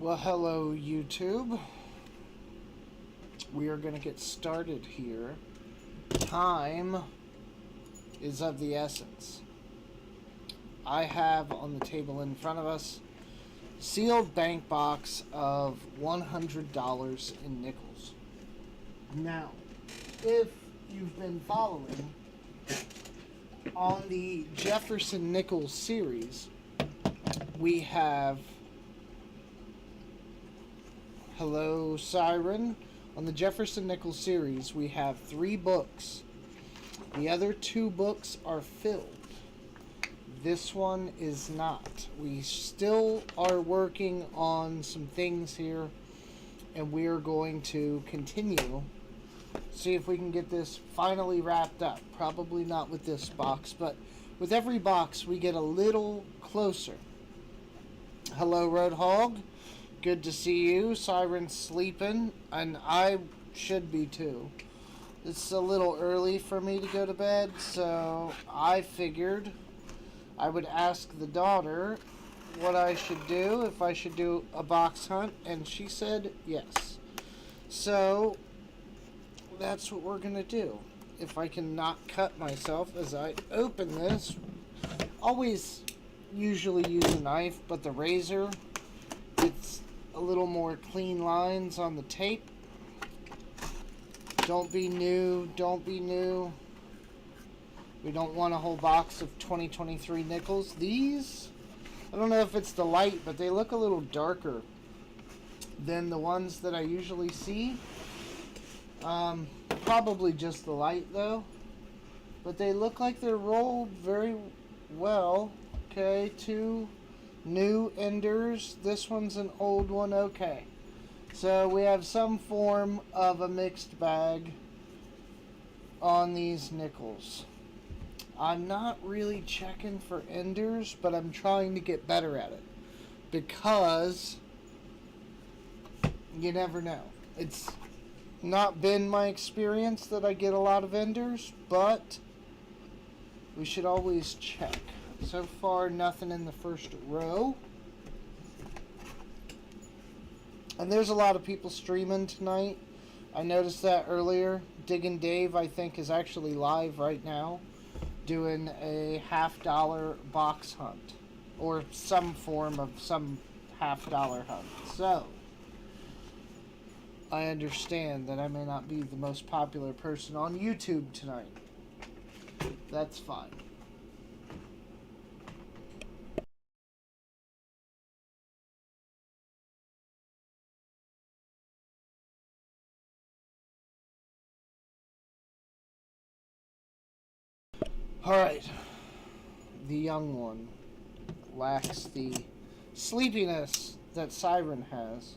Well, hello, YouTube. We are going to get started here. Time is of the essence. I have on the table in front of us sealed bank box of $100 in nickels. Now, if you've been following on the Jefferson Nickels series, we have Hello, Siren. On the Jefferson Nickels series, we have 3 books. The other 2 books are filled. This one is not. We still are working on some things here, and we are going to continue. See if we can get this finally wrapped up. Probably not with this box, but with every box, we get a little closer. Hello, Roadhog. Good to see you. Siren's sleeping, and I should be too. It's a little early for me to go to bed, so I figured I would ask the daughter what I should do, if I should do a box hunt, and she said yes. So that's what we're going to do. If I can not cut myself as I open this, always usually use a knife, but the razor, it's a little more clean lines on the tape. Don't be new, don't be new. We don't want a whole box of 2023 nickels. These, I don't know if it's the light, but they look a little darker than the ones that I usually see. Probably just the light though. But they look like they're rolled very well. Okay, 2 new enders. This one's an old one. Okay, so we have some form of a mixed bag on these nickels. I'm not really checking for enders, but I'm trying to get better at it because you never know. It's not been my experience that I get a lot of enders, but we should always check. So far, nothing in the first row. And there's a lot of people streaming tonight. I noticed that earlier. Diggin' Dave, I think, is actually live right now doing a $50 box hunt. Or some form of some $50 hunt. So, I understand that I may not be the most popular person on YouTube tonight. That's fine. Alright, the young one lacks the sleepiness that Siren has,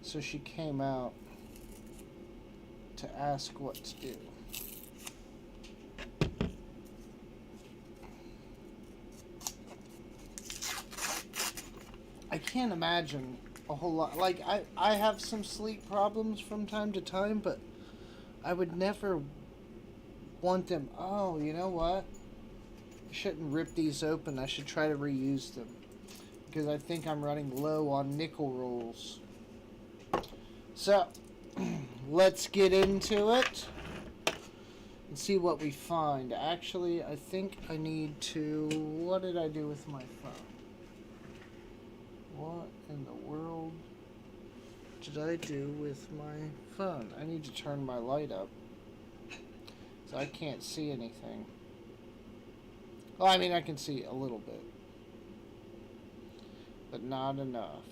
so she came out to ask what to do. I can't imagine a whole lot, like, I have some sleep problems from time to time, but I would never want them. Oh, you know what? I shouldn't rip these open. I should try to reuse them because I think I'm running low on nickel rolls. So, let's get into it and see what we find. Actually, I think I need to... What did I do with my phone? What in the world did I do with my phone? I need to turn my light up. So I can't see anything. Well, I mean, I can see a little bit. But not enough.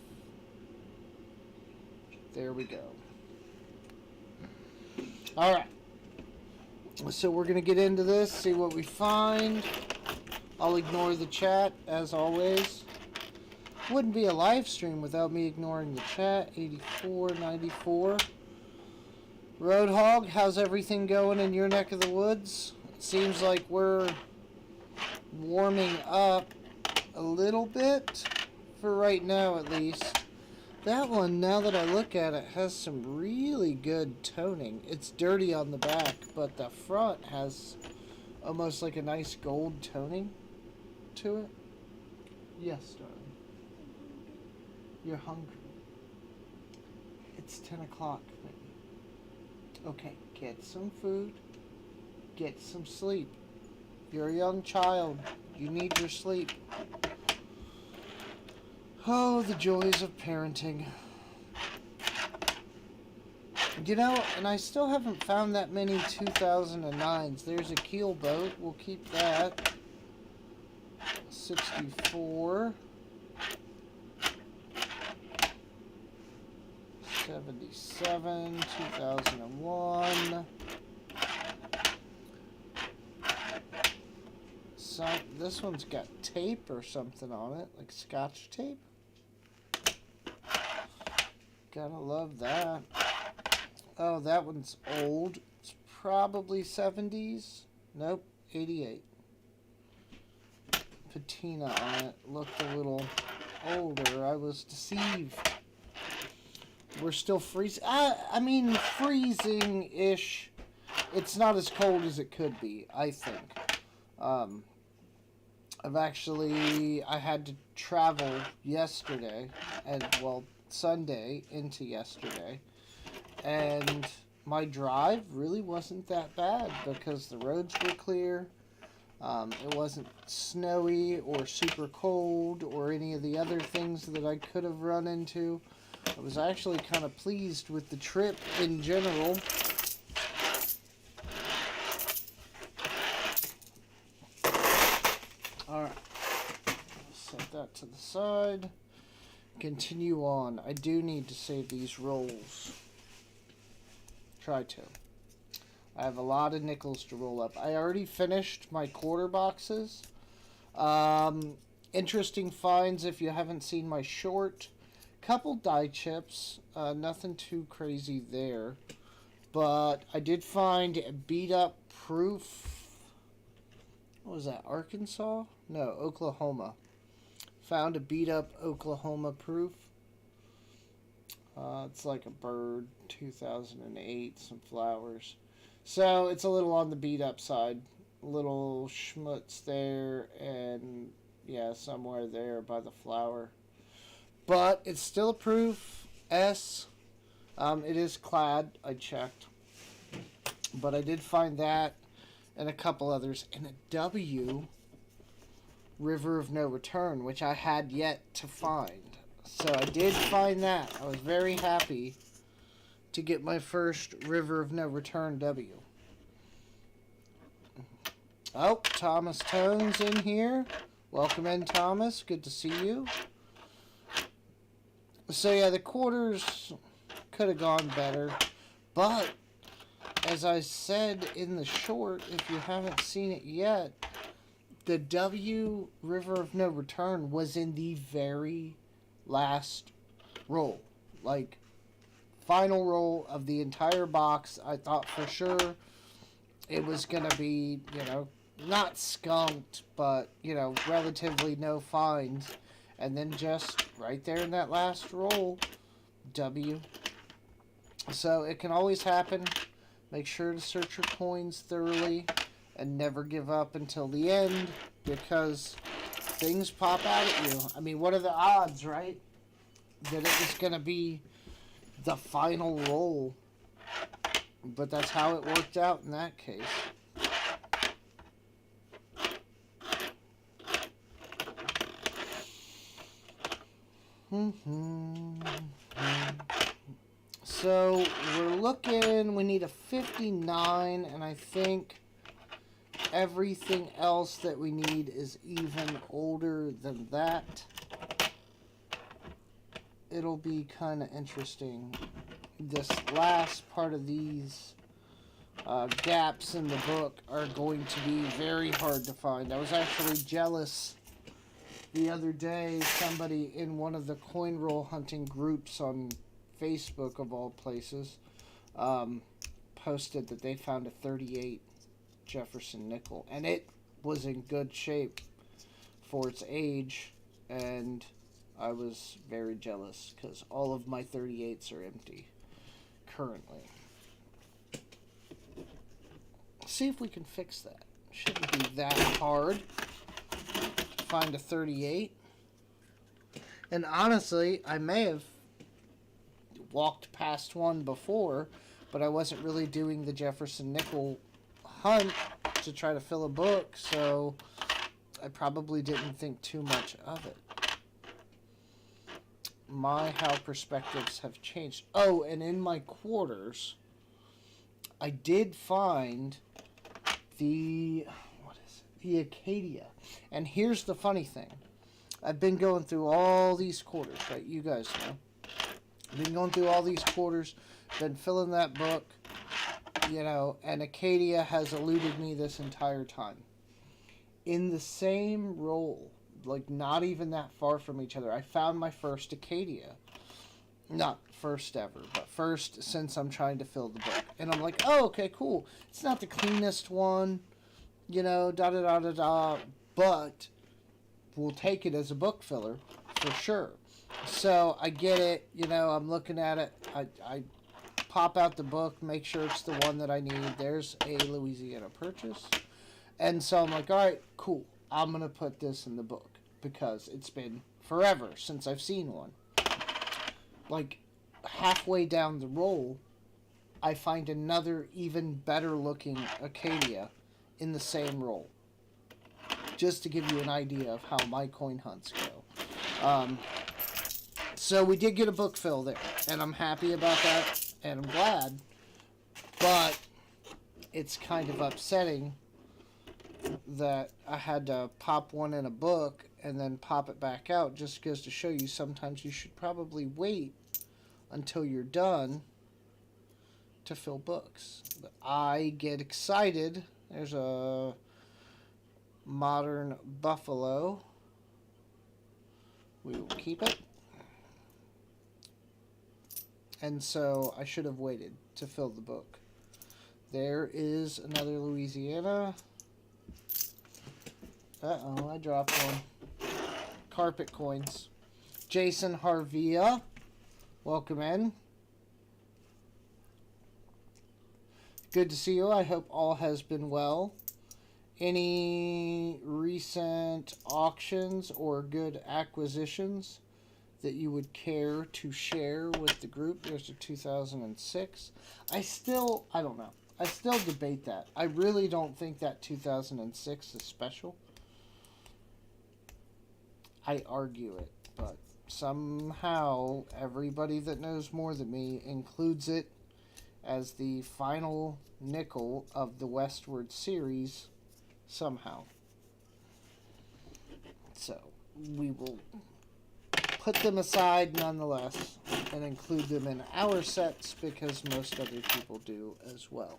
There we go. Alright. So we're going to get into this, see what we find. I'll ignore the chat, as always. Wouldn't be a live stream without me ignoring the chat. 84, 94. Roadhog, how's everything going in your neck of the woods? It seems like we're warming up a little bit, for right now at least. That one, now that I look at it, has some really good toning. It's dirty on the back, but the front has almost like a nice gold toning to it. Yes, darling. You're hungry. It's 10 o'clock. Okay, get some food. Get some sleep. You're a young child. You need your sleep. Oh, the joys of parenting. You know, and I still haven't found that many 2009s. There's a keel boat. We'll keep that. 64. 77. 2001. So, this one's got tape or something on it, like scotch tape. Gotta love that. Oh, that one's old. It's probably 70s. Nope, 88. Patina on it looked a little older. I was deceived. We're still freezing. I mean, freezing-ish. It's not as cold as it could be, I think. I had to travel yesterday, and, well, Sunday into yesterday. And my drive really wasn't that bad because the roads were clear. It wasn't snowy or super cold or any of the other things that I could have run into. I was actually kind of pleased with the trip in general. Alright, set that to the side. Continue on. I do need to save these rolls. Try to. I have a lot of nickels to roll up. I already finished my quarter boxes. Interesting finds if you haven't seen my short. Couple die chips. Nothing too crazy there. But I did find a beat up proof. What was that? Arkansas? No, Oklahoma. Found a beat up Oklahoma proof. It's like a bird, 2008, some flowers. So it's a little on the beat up side. A little schmutz there, and yeah, somewhere there by the flower. But it's still a proof S. It is clad, I checked. But I did find that and a couple others. And a W, River of No Return, which I had yet to find. So I did find that. I was very happy to get my first River of No Return W. Oh, Thomas Tone's in here. Welcome in, Thomas. Good to see you. So yeah, the quarters could have gone better. But, as I said in the short, if you haven't seen it yet, the W River of No Return was in the very last roll. Like, final roll of the entire box. I thought for sure it was going to be, not skunked, but, relatively no finds. And then just right there in that last roll, W. So it can always happen. Make sure to search your coins thoroughly and never give up until the end, because things pop out at you. I mean, what are the odds, right? That it was going to be the final roll. But that's how it worked out in that case. So we're looking, we need a 59, and I think everything else that we need is even older than that. It'll be kind of interesting. This last part of these gaps in the book are going to be very hard to find. I was actually jealous the other day. Somebody in one of the coin roll hunting groups on Facebook, of all places, posted that they found a 38 Jefferson nickel, and it was in good shape for its age, and I was very jealous because all of my 38s are empty currently. See if we can fix that. Shouldn't be that hard to find a 38. And honestly, I may have walked past one before, but I wasn't really doing the Jefferson Nickel hunt to try to fill a book, so I probably didn't think too much of it. How perspectives have changed. Oh, and in my quarters, I did find the Acadia. And here's the funny thing. I've been going through all these quarters, right? You guys know. I've been going through all these quarters, been filling that book, and Acadia has eluded me this entire time. In the same roll, like not even that far from each other, I found my first Acadia. Not first ever, but first since I'm trying to fill the book. And I'm like, oh, okay, cool. It's not the cleanest one, but we'll take it as a book filler for sure. So I get it, I'm looking at it. I pop out the book, make sure it's the one that I need. There's a Louisiana Purchase. And so I'm like, all right, cool. I'm going to put this in the book because it's been forever since I've seen one. Like halfway down the roll, I find another even better looking Acadia in the same roll. Just to give you an idea of how my coin hunts go. So we did get a book fill there, and I'm happy about that, and I'm glad. But it's kind of upsetting that I had to pop one in a book and then pop it back out. Just goes to show you sometimes you should probably wait until you're done to fill books. But I get excited. There's a Modern Buffalo. We will keep it. And so I should have waited to fill the book. There is another Louisiana. Uh-oh, I dropped one. Carpet coins. Jason Harvia. Welcome in. Good to see you. I hope all has been well. Any recent auctions or good acquisitions that you would care to share with the group? There's a 2006. I don't know. I still debate that. I really don't think that 2006 is special. I argue it, but somehow everybody that knows more than me includes it as the final nickel of the Westward series somehow. So we will put them aside nonetheless and include them in our sets because most other people do as well.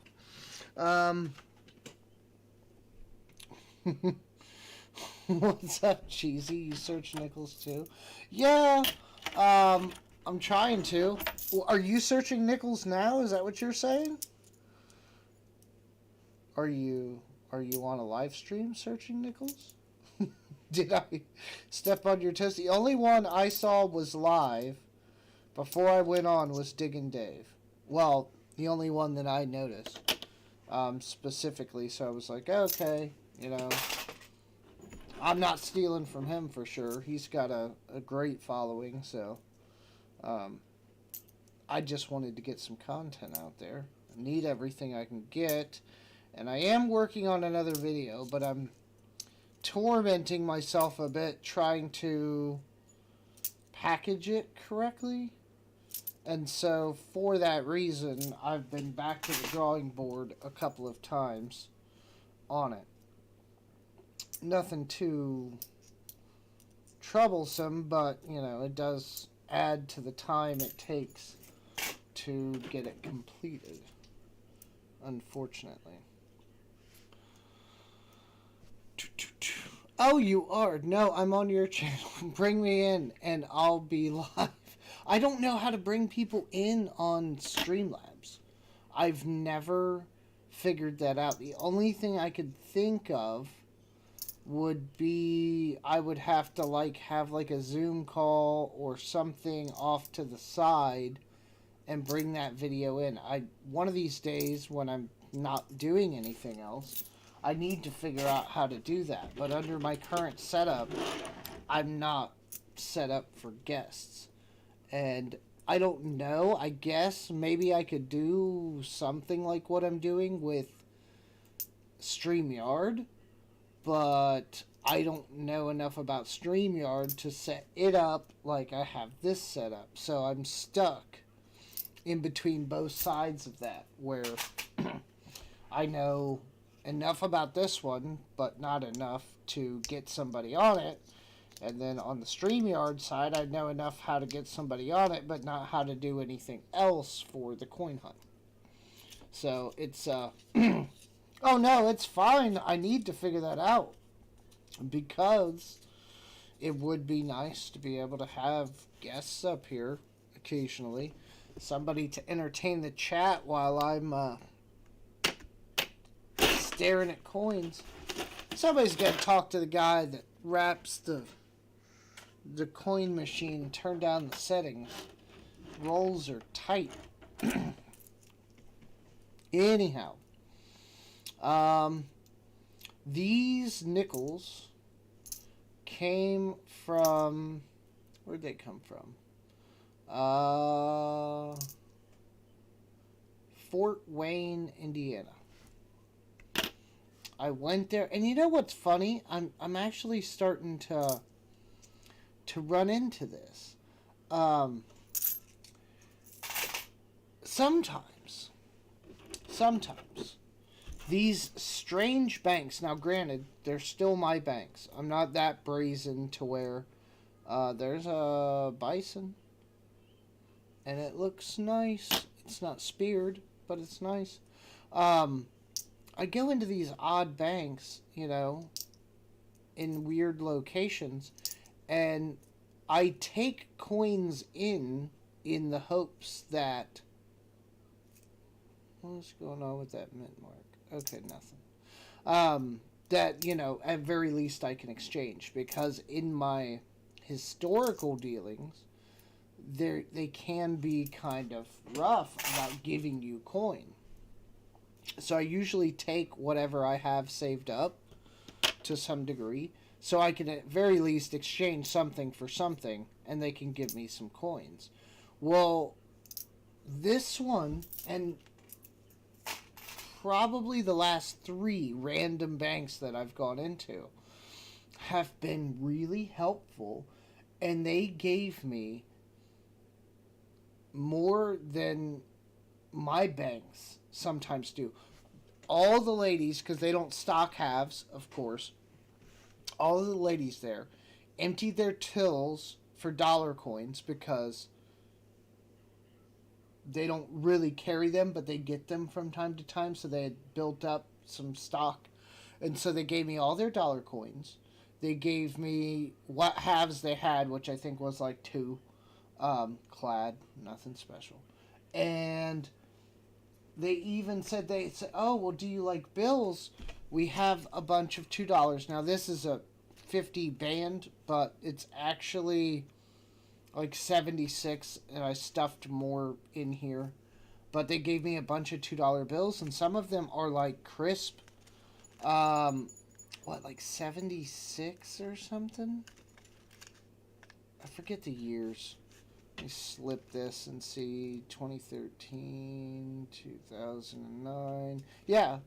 What's up, Cheesy? You search nickels too? Yeah, I'm trying to. Well, are you searching nickels now? Is that what you're saying? Are you on a live stream searching nickels? Did I step on your toes? The only one I saw was live before I went on was Diggin' Dave. Well, the only one that I noticed specifically. So I was like, okay, I'm not stealing from him for sure. He's got a great following, so I just wanted to get some content out there. I need everything I can get, and I am working on another video, but I'm tormenting myself a bit trying to package it correctly. And so for that reason, I've been back to the drawing board a couple of times on it. Nothing too troublesome, but, it does add to the time it takes to get it completed, unfortunately. Oh, you are? No, I'm on your channel. Bring me in, and I'll be live. I don't know how to bring people in on Streamlabs. I've never figured that out. The only thing I could think of would be I would have to have a Zoom call or something off to the side and bring that video in. One of these days when I'm not doing anything else, I need to figure out how to do that. But under my current setup, I'm not set up for guests. And I don't know. I guess maybe I could do something like what I'm doing with StreamYard, but I don't know enough about StreamYard to set it up like I have this set up. So I'm stuck in between both sides of that, where I know enough about this one, but not enough to get somebody on it. And then on the StreamYard side, I know enough how to get somebody on it, but not how to do anything else for the coin hunt. So it's, oh no, it's fine. I need to figure that out. Because it would be nice to be able to have guests up here occasionally. Somebody to entertain the chat while I'm staring at coins. Somebody's got to talk to the guy that wraps the coin machine, turn down the settings. Rolls are tight. Anyhow, these nickels came from, where'd they come from? Fort Wayne, Indiana. I went there, and you know what's funny? I'm actually starting to run into this. Sometimes these strange banks. Now, granted, they're still my banks. I'm not that brazen to where there's a bison, and it looks nice. It's not speared, but it's nice. I go into these odd banks, you know, in weird locations, and I take coins in the hopes that... What's going on with that mint mark? Okay, nothing. That, you know, at very least I can exchange, because in my historical dealings, they can be kind of rough about giving you coin. So I usually take whatever I have saved up to some degree, so I can at very least exchange something for something, and they can give me some coins. Well, this one, and probably the last 3 random banks that I've gone into, have been really helpful, and they gave me more than my banks sometimes do. All the ladies, because they don't stock halves, of course, all of the ladies there emptied their tills for dollar coins, because they don't really carry them, but they get them from time to time, so they had built up some stock. And so they gave me all their dollar coins. They gave me what halves they had, which I think was like 2, clad, nothing special. And they even said, oh, well, do you like bills? We have a bunch of $2. Now, this is a 50 band, but it's actually like 76, and I stuffed more in here. But they gave me a bunch of $2 bills, and some of them are like crisp, like 76 or something? I forget the years. Let me slip this and see. 2013, 2009. Yeah,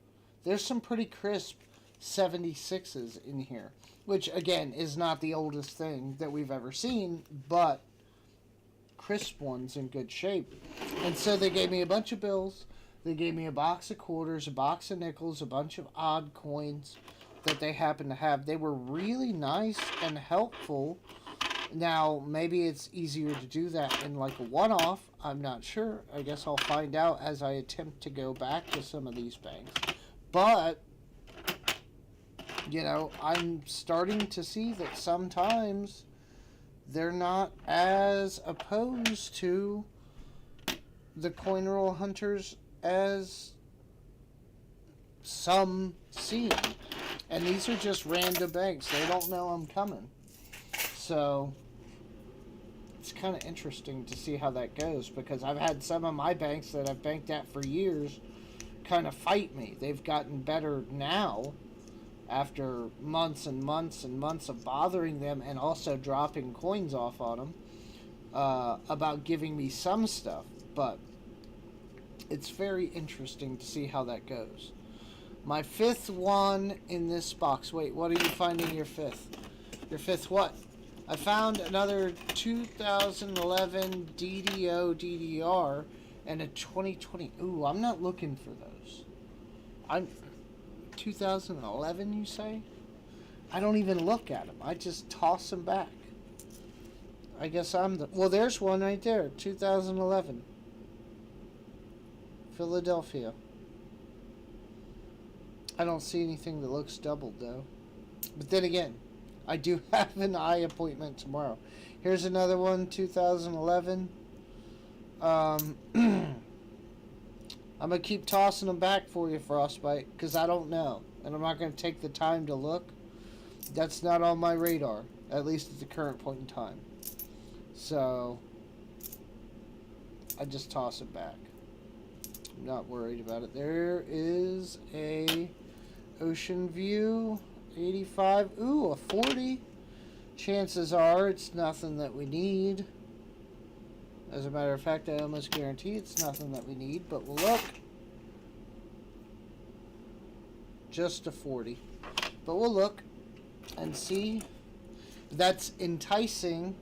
there's some pretty crisp 76s in here, which again is not the oldest thing that we've ever seen, but crisp ones in good shape. And so they gave me a bunch of bills. They gave me a box of quarters, a box of nickels, a bunch of odd coins that they happened to have. They were really nice and helpful. Now, maybe it's easier to do that in like a one-off. I'm not sure. I guess I'll find out as I attempt to go back to some of these banks. But, you know, I'm starting to see that sometimes they're not as opposed to the coin roll hunters as some seem. And these are just random banks. They don't know I'm coming. So it's kind of interesting to see how that goes, because I've had some of my banks that I've banked at for years kind of fight me. They've gotten better now after months and months and months of bothering them and also dropping coins off on them. about giving me some stuff, but it's very interesting to see how that goes. My fifth one in this box. Wait, what are you finding your fifth? Your fifth what? I found another 2011 DDO DDR and a 2020. Ooh, I'm not looking for those. I'm 2011, you say? I don't even look at them. I just toss them back. I guess I'm the... Well, there's one right there. 2011. Philadelphia. I don't see anything that looks doubled, though. But then again, I do have an eye appointment tomorrow. Here's another one, 2011. I'm going to keep tossing them back for you, Frostbite, because I don't know. And I'm not going to take the time to look. That's not on my radar, at least at the current point in time. So, I just toss it back. I'm not worried about it. There is a Ocean View 85. Ooh, a 40. Chances are it's nothing that we need. As a matter of fact, I almost guarantee it's nothing that we need, but we'll look. Just a 40. But we'll look and see. That's enticing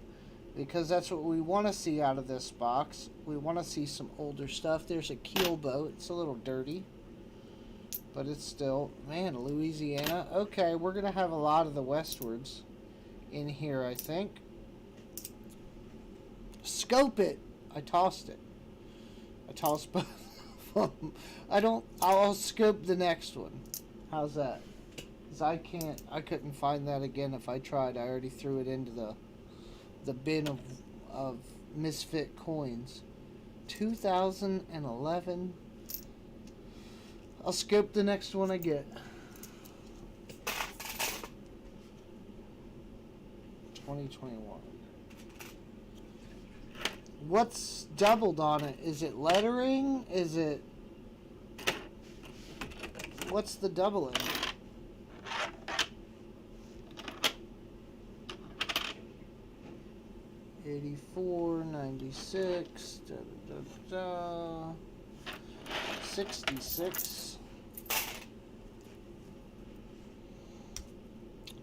because that's what we want to see out of this box. We want to see some older stuff. There's a keel boat. It's a little dirty, but it's still, man, Louisiana. Okay, we're going to have a lot of the Westwards in here, I think. Scope it. I tossed it. I tossed both of them. I'll scope the next one. How's that? Because I couldn't find that again if I tried. I already threw it into the bin of misfit coins. 2011. I'll scope the next one I get. 2021. What's doubled on it? Is it lettering? Is it... What's the doubling? '84, '96, 66.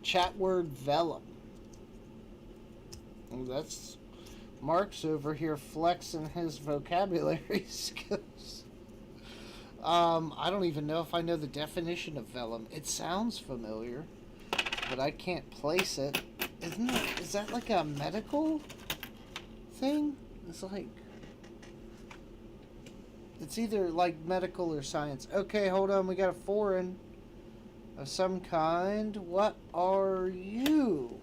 Chat word vellum. Oh, that's Mark's over here flexing his vocabulary skills. I don't even know if I know the definition of vellum. It sounds familiar, but I can't place it. Is that like a medical thing? It's either like medical or science. Okay, hold on. We got a foreign of some kind. What are you?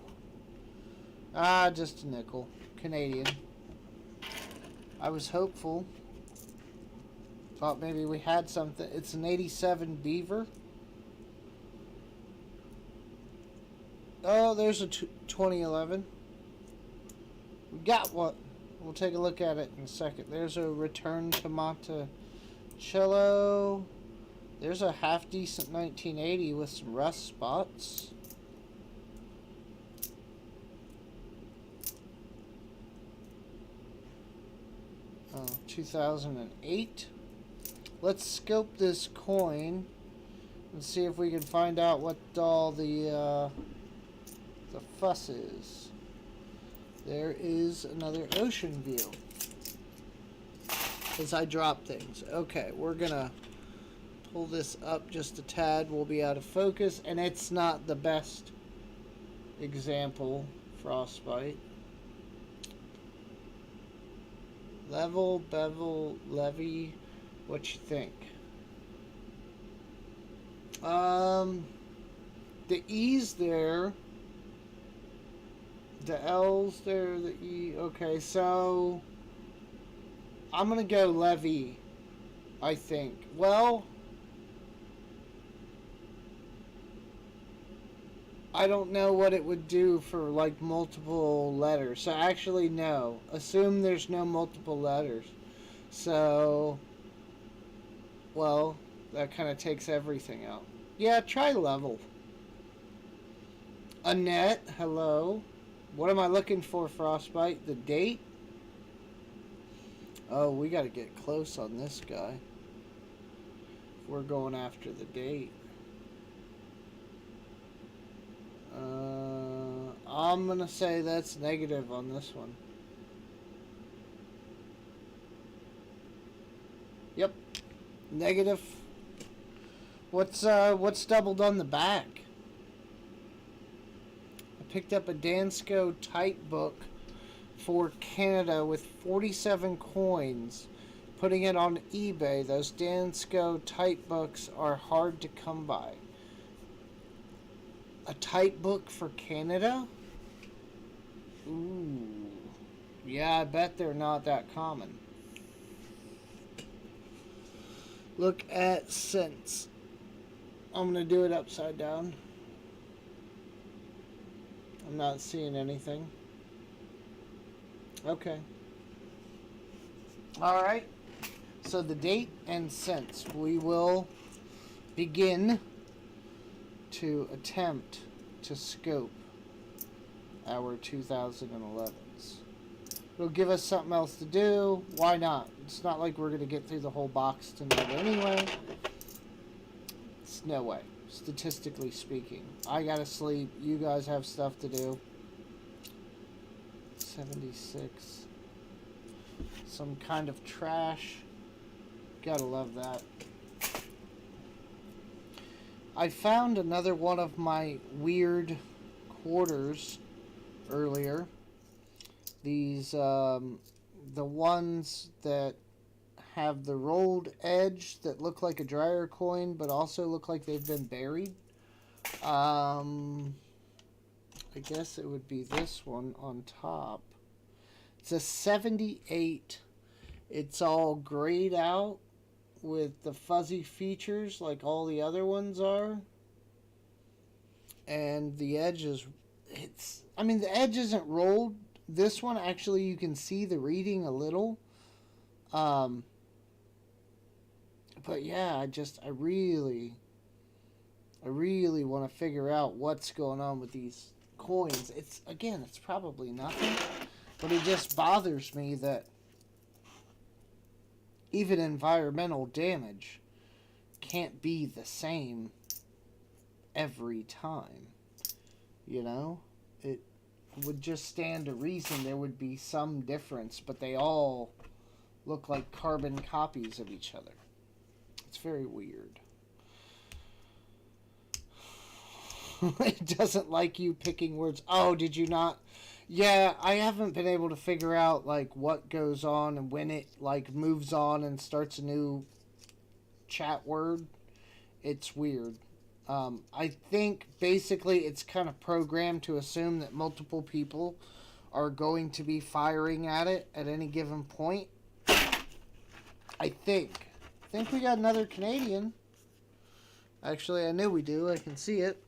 Ah, just a nickel. Canadian. I was hopeful. Thought maybe we had something. It's an 87 Beaver. Oh, there's a 2011. We got one. We'll take a look at it in a second. There's a Return to Monticello. There's a half-decent 1980 with some rust spots. Oh, 2008. Let's scope this coin and see if we can find out what all the fuss is. There is another Ocean View. As I drop things. Okay, we're gonna pull this up just a tad. We'll be out of focus, and it's not the best example. Frostbite. Level, bevel, levy. What you think? The E's there. The L's there, the E. Okay, so I'm gonna go levy, I think. Well, I don't know what it would do for like multiple letters. So actually, no. Assume there's no multiple letters. So, well, that kind of takes everything out. Yeah, try level. Annette, hello. What am I looking for, Frostbite? The date? Oh, we got to get close on this guy. We're going after the date. I'm going to say that's negative on this one. Yep. Negative. What's doubled on the back? I picked up a Dansko type book for Canada with 47 coins. Putting it on eBay. Those Dansko type books are hard to come by. A type book for Canada? Ooh. Yeah, I bet they're not that common. Look at cents. I'm going to do it upside down. I'm not seeing anything. Okay. Alright. So the date and cents. We will begin to attempt to scope our 2011s. It'll give us something else to do. Why not? It's not like we're going to get through the whole box tonight anyway. It's no way, statistically speaking. I gotta sleep. You guys have stuff to do. 76. Some kind of trash. Gotta love that. I found another one of my weird quarters earlier. These, the ones that have the rolled edge that look like a dryer coin, but also look like they've been buried. I guess it would be this one on top. It's a 78. It's all grayed out with the fuzzy features like all the other ones are. And the edge is, the edge isn't rolled. This one, actually, you can see the reading a little. But yeah, I really want to figure out what's going on with these coins. It's probably nothing, but it just bothers me that even environmental damage can't be the same every time. You know? It would just stand to reason there would be some difference, but they all look like carbon copies of each other. It's very weird. It doesn't like you picking words. Oh, did you not? Yeah, I haven't been able to figure out like what goes on and when it like moves on and starts a new chat word. It's weird. I think basically it's kind of programmed to assume that multiple people are going to be firing at it at any given point. I think we got another Canadian. Actually, I knew we do. I can see it.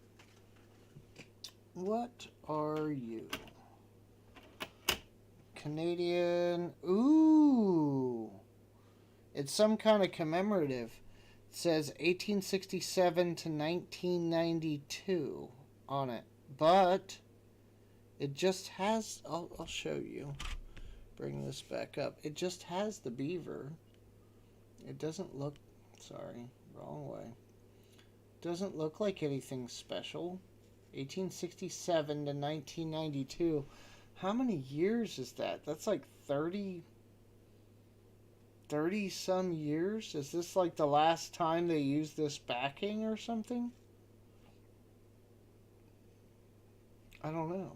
What are you? Canadian. Ooh. It's some kind of commemorative. It says 1867 to 1992 on it. But it just has... I'll show you. Bring this back up. It just has the beaver. It doesn't look... Sorry, wrong way. Doesn't look like anything special. 1867 to 1992. How many years is that? That's like 30 some years? Is this like the last time they used this backing or something? I don't know.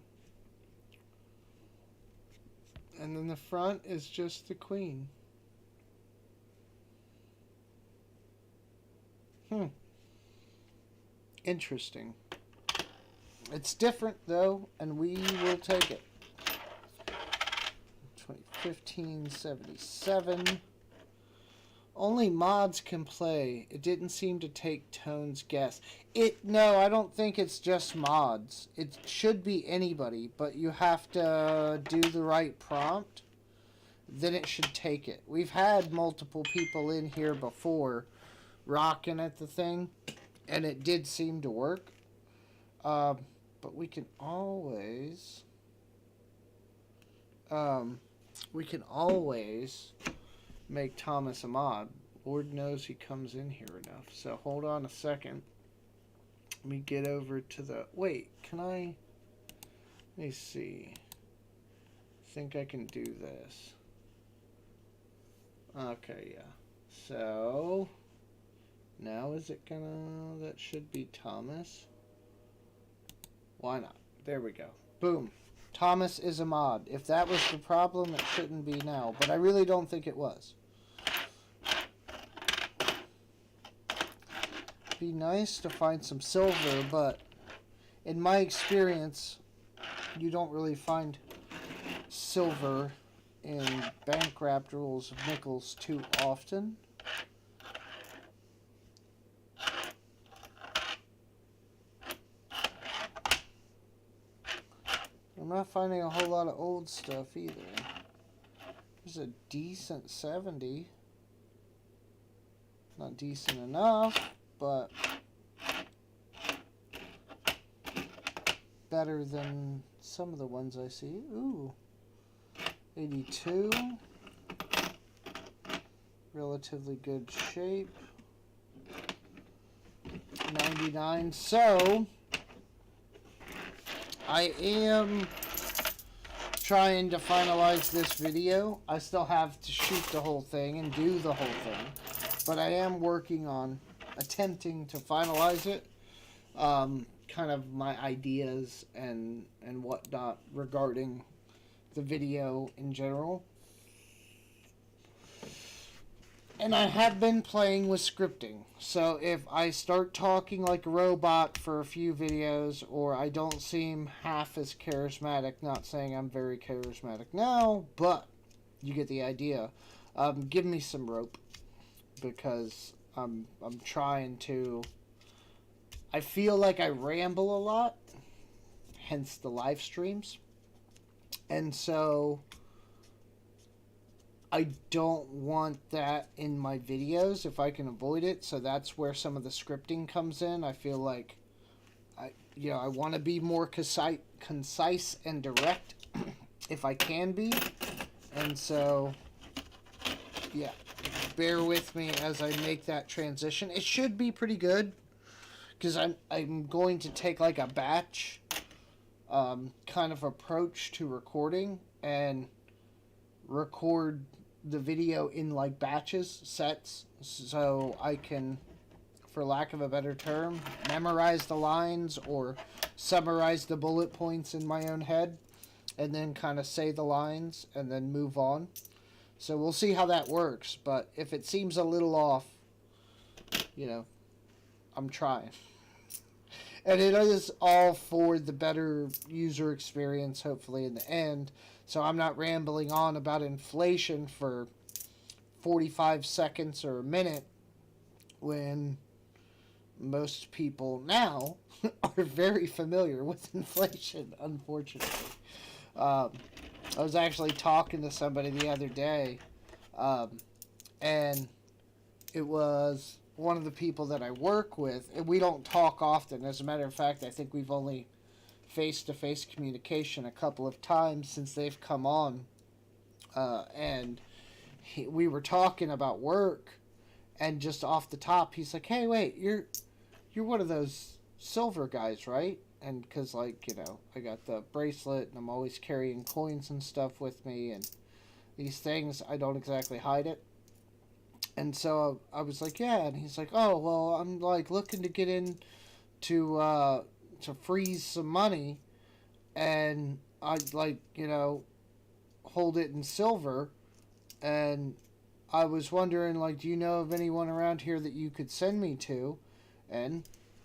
And then the front is just the queen. Interesting. It's different, though, and we will take it. 2015 77. Only mods can play. It didn't seem to take Tone's guess. No, I don't think it's just mods. It should be anybody, but you have to do the right prompt. Then it should take it. We've had multiple people in here before rocking at the thing, and it did seem to work. But we can always make Thomas a mod. Lord knows he comes in here enough. So hold on a second. Let me get over to the... Wait, can I... Let me see. I think I can do this. Okay, yeah. So... Now is it gonna... That should be Thomas. Why not? There we go. Boom. Thomas is a mod. If that was the problem, it shouldn't be now. But I really don't think it was. Be nice to find some silver, but in my experience, you don't really find silver in Bankrupt Rules of Nickels too often. I'm not finding a whole lot of old stuff either. There's a decent 70. Not decent enough, but better than some of the ones I see. Ooh. 82. Relatively good shape. 99. So, I am trying to finalize this video. I still have to shoot the whole thing and do the whole thing. But I am working on attempting to finalize it. Kind of my ideas and whatnot regarding the video in general. And I have been playing with scripting. So if I start talking like a robot for a few videos, or I don't seem half as charismatic, not saying I'm very charismatic now, but you get the idea. Give me some rope, because I'm trying to... I feel like I ramble a lot, hence the live streams. And so I don't want that in my videos if I can avoid it. So that's where some of the scripting comes in. I feel like I want to be more concise and direct if I can be. And so, yeah, bear with me as I make that transition. It should be pretty good, because I'm going to take like a batch kind of approach to recording, and record the video in like batches, sets, so I can, for lack of a better term, memorize the lines or summarize the bullet points in my own head, and then kind of say the lines and then move on. So we'll see how that works, but if it seems a little off, I'm trying. And it is all for the better user experience, hopefully, in the end. So I'm not rambling on about inflation for 45 seconds or a minute when most people now are very familiar with inflation, unfortunately. I was actually talking to somebody the other day, and it was one of the people that I work with, and we don't talk often. As a matter of fact, I think we've only face-to-face communication a couple of times since they've come on, and we were talking about work, and just off the top, he's like, "Hey, wait, you're one of those silver guys, right?" And because, like, I got the bracelet, and I'm always carrying coins and stuff with me, and these things, I don't exactly hide it. And so I was like, yeah. And he's like, oh, well, I'm like looking to get in to freeze some money, and I'd like, hold it in silver. And I was wondering, like, do you know of anyone around here that you could send me to? And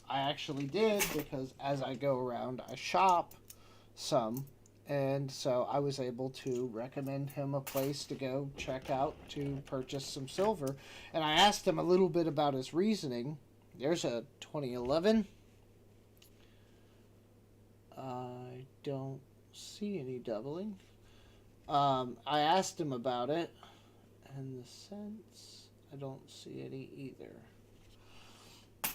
I actually did, because as I go around, I shop some. And so I was able to recommend him a place to go check out to purchase some silver. And I asked him a little bit about his reasoning. There's a 2011. I don't see any doubling. I asked him about it. And the cents, I don't see any either.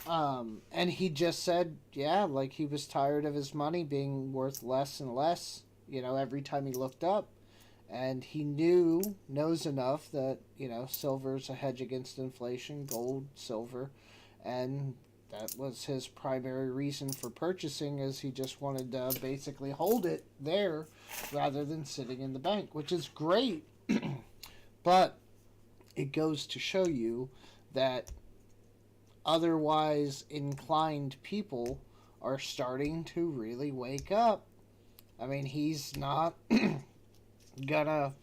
And he just said, yeah, like he was tired of his money being worth less and less, every time he looked up. And he knows enough that, silver's a hedge against inflation, gold, silver, and that was his primary reason for purchasing, is he just wanted to basically hold it there rather than sitting in the bank, which is great. But it goes to show you that otherwise inclined people are starting to really wake up. I mean, he's not gonna,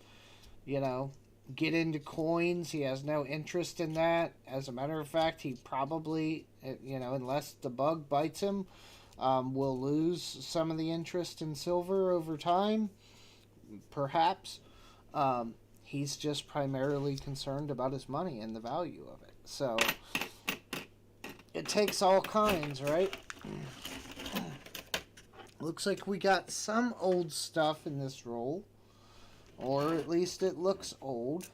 you know, get into coins. He has no interest in that. As a matter of fact, he probably, unless the bug bites him, will lose some of the interest in silver over time, perhaps. He's just primarily concerned about his money and the value of it. So it takes all kinds, right? Looks like we got some old stuff in this roll. Or at least it looks old.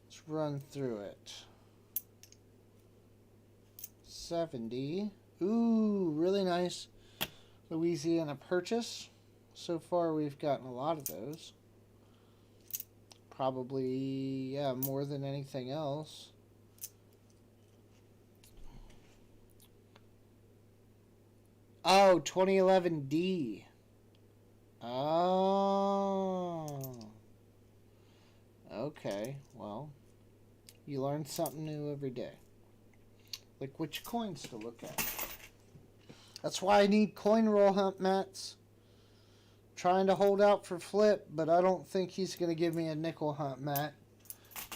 Let's run through it. 70. Ooh, really nice Louisiana Purchase. So far we've gotten a lot of those. Probably, yeah, more than anything else. Oh, 2011 D. Oh. Okay, well, you learn something new every day. Like which coins to look at. That's why I need coin roll hunt mats. Trying to hold out for Flip, but I don't think he's going to give me a nickel hunt mat,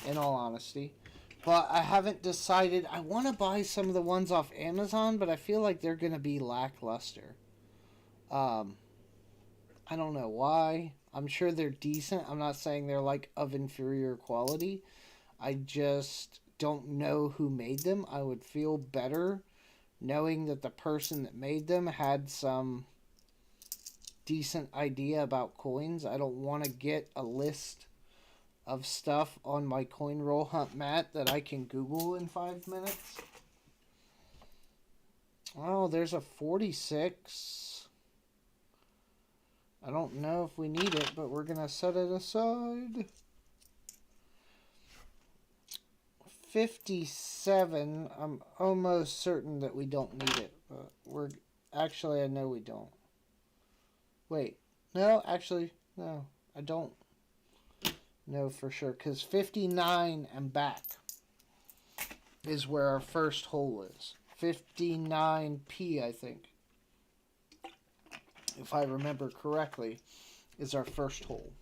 in all honesty. But I haven't decided. I want to buy some of the ones off Amazon, but I feel like they're going to be lackluster. I don't know why. I'm sure they're decent. I'm not saying they're like of inferior quality. I just don't know who made them. I would feel better knowing that the person that made them had some decent idea about coins. I don't want to get a list of stuff on my coin roll hunt mat that I can Google in 5 minutes. Oh, there's a 46. I don't know if we need it, but we're going to set it aside. 57. I'm almost certain that we don't need it, but actually, I know we don't. Wait. No, actually, no. I don't know for sure, because 59 and back is where our first hole is. 59P, I think, if I remember correctly, is our first hole.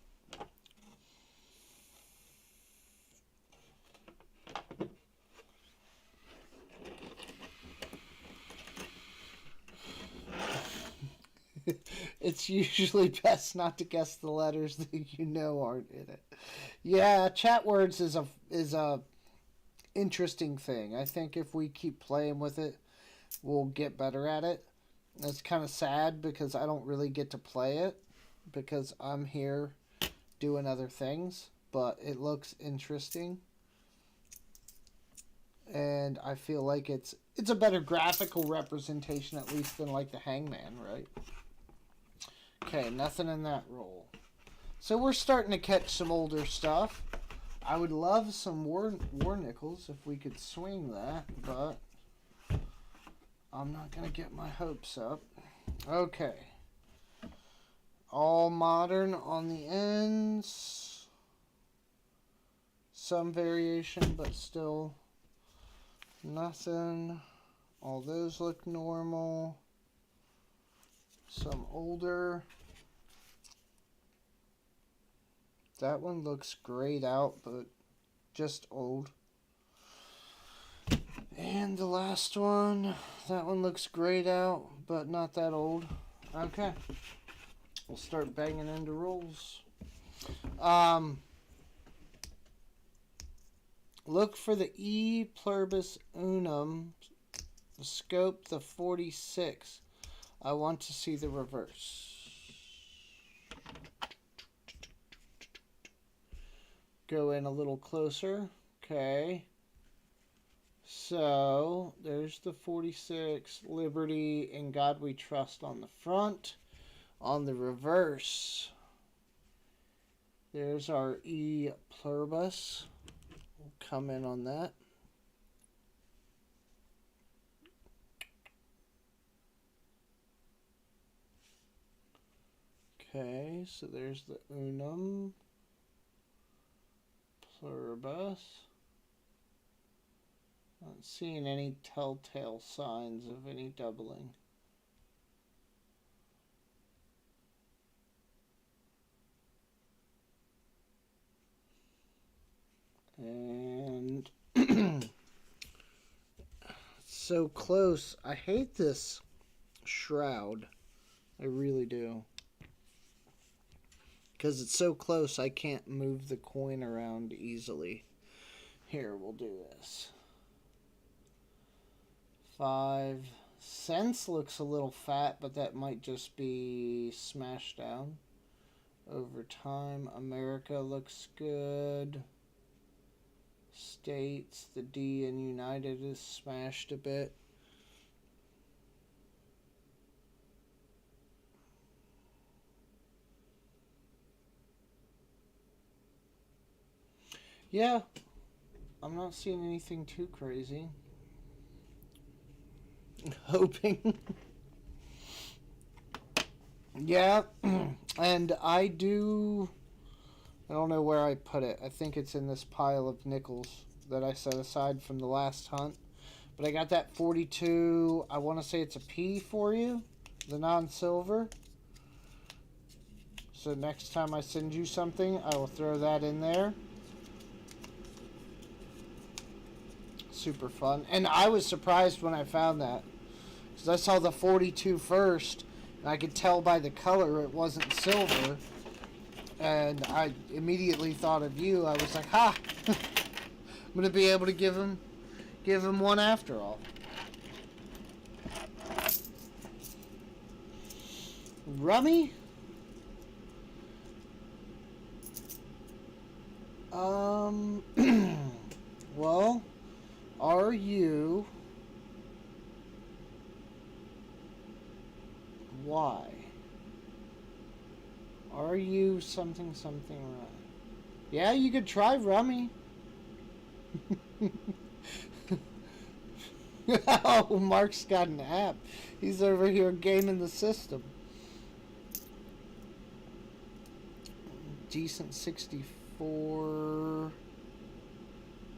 It's usually best not to guess the letters that aren't in it. Yeah, chat words is a interesting thing. I think if we keep playing with it, we'll get better at it. It's kind of sad because I don't really get to play it because I'm here doing other things, but it looks interesting. And I feel like it's a better graphical representation at least than like the Hangman, right? Okay, nothing in that roll. So we're starting to catch some older stuff. I would love some war nickels if we could swing that, but I'm not going to get my hopes up. Okay. All modern on the ends. Some variation, but still nothing. All those look normal. Some older. That one looks grayed out, but just old. And the last one, that one looks grayed out, but not that old. Okay. We'll start banging into rolls. Look for the E pluribus unum, the scope, the 46. I want to see the reverse. Go in a little closer. Okay. So, there's the 46, Liberty, in God We Trust on the front. On the reverse, There's our E pluribus. We'll come in on that. Okay, so there's the unum pluribus. Not seeing any telltale signs of any doubling. And so close. I hate this shroud. I really do. Because it's so close, I can't move the coin around easily. Here, we'll do this. 5 cents looks a little fat, but that might just be smashed down over time. America looks good. States, the D in United is smashed a bit. Yeah, I'm not seeing anything too crazy. Hoping. Yeah, and I don't know where I put it. I think it's in this pile of nickels that I set aside from the last hunt. But I got that 42, I want to say it's a P for you, the non-silver. So next time I send you something, I will throw that in there. Super fun. And I was surprised when I found that, because I saw the 42 first, and I could tell by the color it wasn't silver. And I immediately thought of you. I was like, ha! I'm going to be able to give him one after all. Rummy? Well, are you... Why? Are you something right? Yeah, you could try rummy. Oh, Mark's got an app. He's over here gaming the system. Decent 64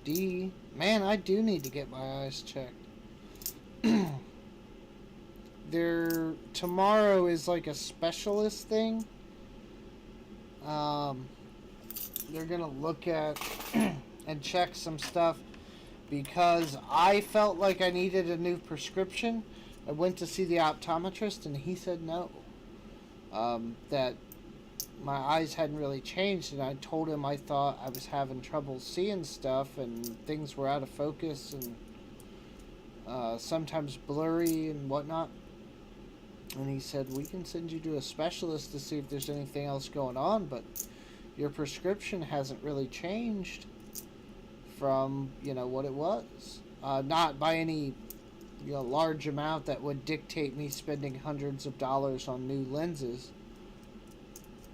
D. Man, I do need to get my eyes checked. Tomorrow is like a specialist thing. They're gonna look at and check some stuff because I felt like I needed a new prescription. I went to see the optometrist and he said no. That my eyes hadn't really changed, and I told him I thought I was having trouble seeing stuff and things were out of focus and sometimes blurry and whatnot. And he said, we can send you to a specialist to see if there's anything else going on, but your prescription hasn't really changed from, what it was. Not by any, large amount that would dictate me spending hundreds of dollars on new lenses.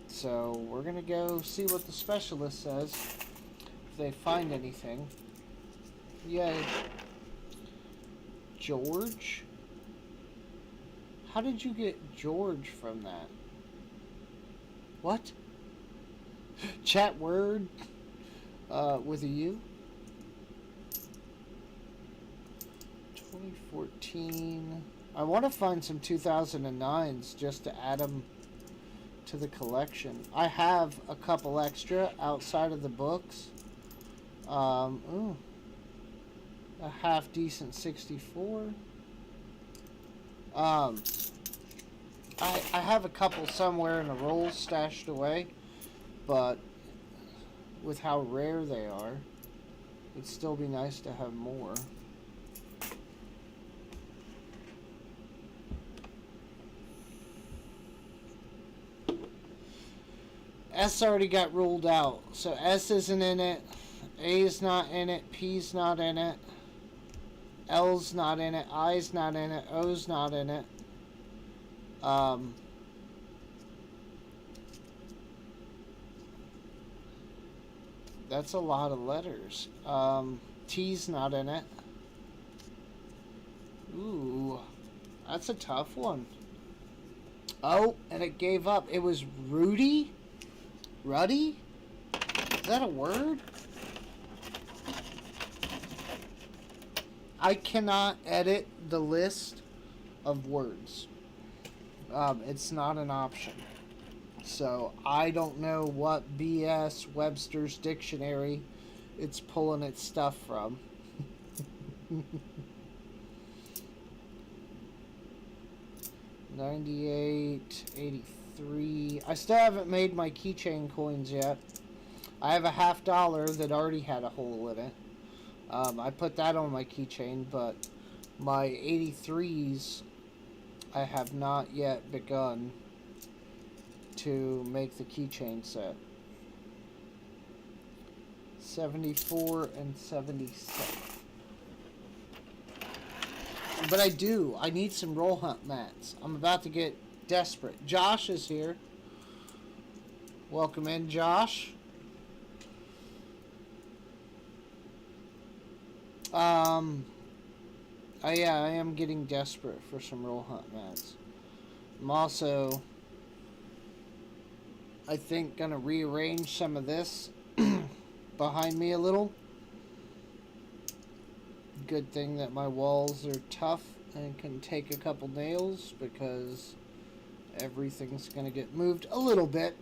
So we're going to go see what the specialist says, if they find anything. Yay. George? How did you get George from that? What? Chat word with a U? 2014. I want to find some 2009s just to add them to the collection. I have a couple extra outside of the books. A half decent 64. I have a couple somewhere in a roll stashed away, but with how rare they are, it'd still be nice to have more. S already got ruled out, so S isn't in it, A's not in it, P's not in it, L's not in it, I's not in it, O's not in it. That's a lot of letters. T's not in it. Ooh, that's a tough one. Oh, and it gave up. It was Rudy? Ruddy? Is that a word? I cannot edit the list of words. It's not an option. So I don't know what BS Webster's Dictionary it's pulling its stuff from. 98, 83. I still haven't made my keychain coins yet. I have a $50 that already had a hole in it. I put that on my keychain, but my 83s I have not yet begun to make the keychain set. 74 and 77. But I do. I need some roll hunt mats. I'm about to get desperate. Josh is here. Welcome in, Josh. Yeah, I am getting desperate for some roll hunt mats. I'm also, I think, gonna rearrange some of this behind me a little. Good thing that my walls are tough and can take a couple nails, because everything's gonna get moved a little bit.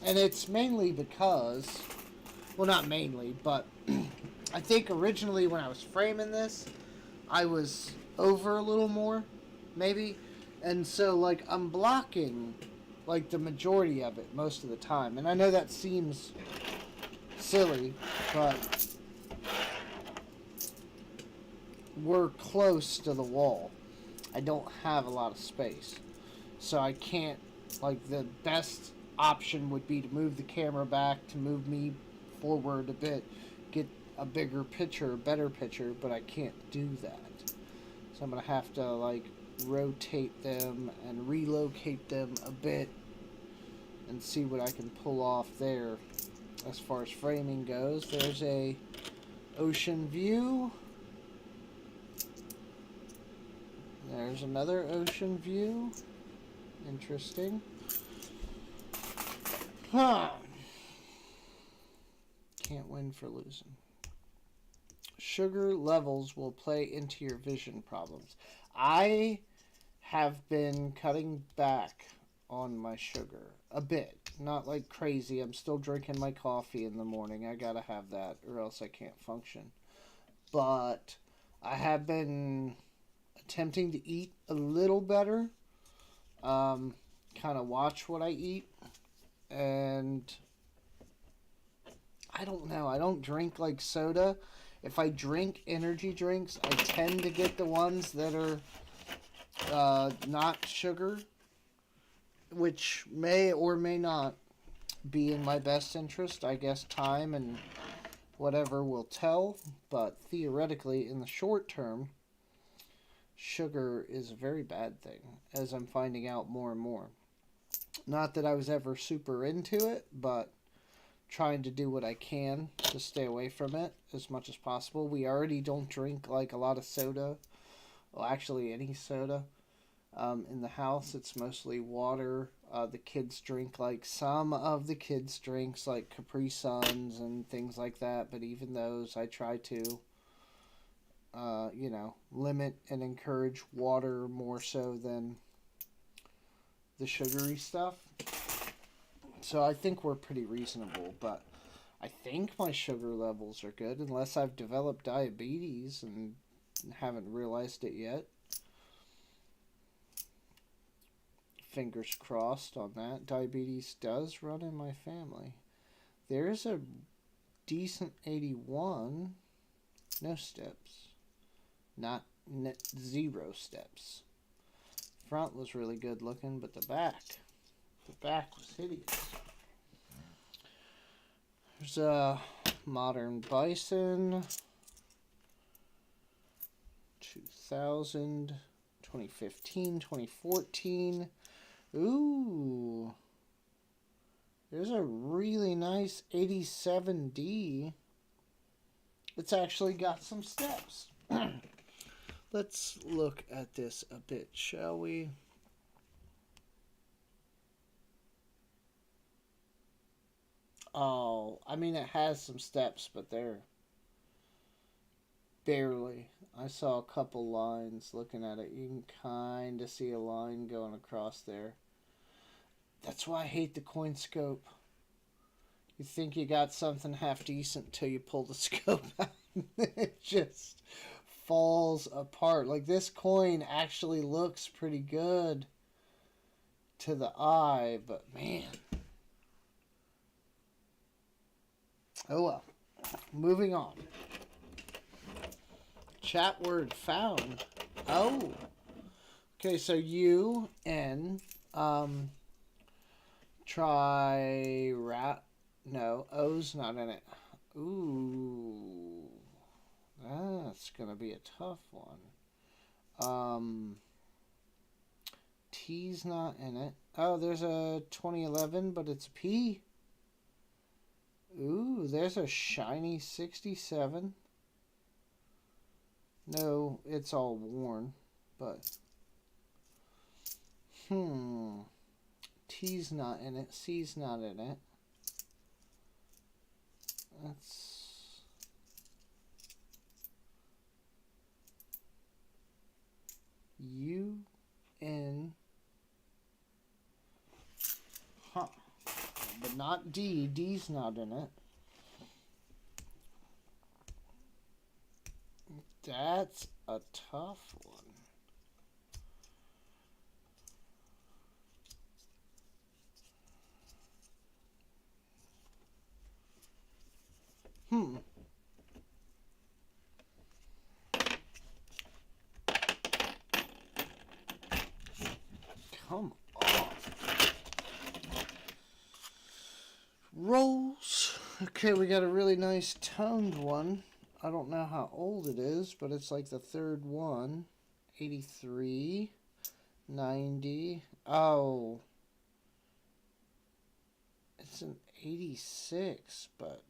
And it's mainly because, well, not mainly, but I think originally when I was framing this, I was over a little more, maybe. And so, like, I'm blocking, like, the majority of it most of the time. And I know that seems silly, but we're close to the wall. I don't have a lot of space. So I can't, like, the best option would be to move the camera back, to move me forward a bit, get a bigger picture, a better picture, but I can't do that. So I'm going to have to, like, rotate them and relocate them a bit and see what I can pull off there. As far as framing goes, there's a ocean view. There's another ocean view. Interesting. Huh. Can't win for losing. Sugar levels will play into your vision problems. I have been cutting back on my sugar a bit. Not like crazy. I'm still drinking my coffee in the morning. I gotta have that or else I can't function. But I have been attempting to eat a little better. Kind of watch what I eat. And I don't know. I don't drink like soda. If I drink energy drinks, I tend to get the ones that are not sugar, which may or may not be in my best interest. I guess time and whatever will tell, but theoretically, in the short term, sugar is a very bad thing, as I'm finding out more and more. Not that I was ever super into it, but trying to do what I can to stay away from it as much as possible. We already don't drink like a lot of soda. Well, actually any soda. In the house, it's mostly water. The kids drink like some of the kids' drinks, like Capri Suns and things like that. But even those, I try to, limit and encourage water more so than the sugary stuff. So I think we're pretty reasonable, but I think my sugar levels are good, unless I've developed diabetes and haven't realized it yet. Fingers crossed on that. Diabetes does run in my family. There's a decent 81. No steps. Not zero steps. Front was really good looking, but the back was hideous. There's a modern bison. 2000, 2015, 2014. Ooh. There's a really nice 87D. It's actually got some steps. Let's look at this a bit, shall we? Oh, I mean, it has some steps, but they're barely. I saw a couple lines looking at it. You can kind of see a line going across there. That's why I hate the coin scope. You think you got something half decent till you pull the scope out. It just falls apart. Like, this coin actually looks pretty good to the eye, but man. Oh well. Moving on. Chat word found. Oh. Okay, so UN try rat. No, O's not in it. Ooh. That's gonna be a tough one. T's not in it. Oh, there's a 2011, but it's a P. Ooh, there's a shiny 67. No, it's all worn, but T's not in it. C's not in it. That's U N. Huh. But not D. D's not in it. That's a tough one. Come on. Rolls. Okay, we got a really nice toned one. I don't know how old it is, but it's like the third one. 83, 90. Oh. It's an 86, but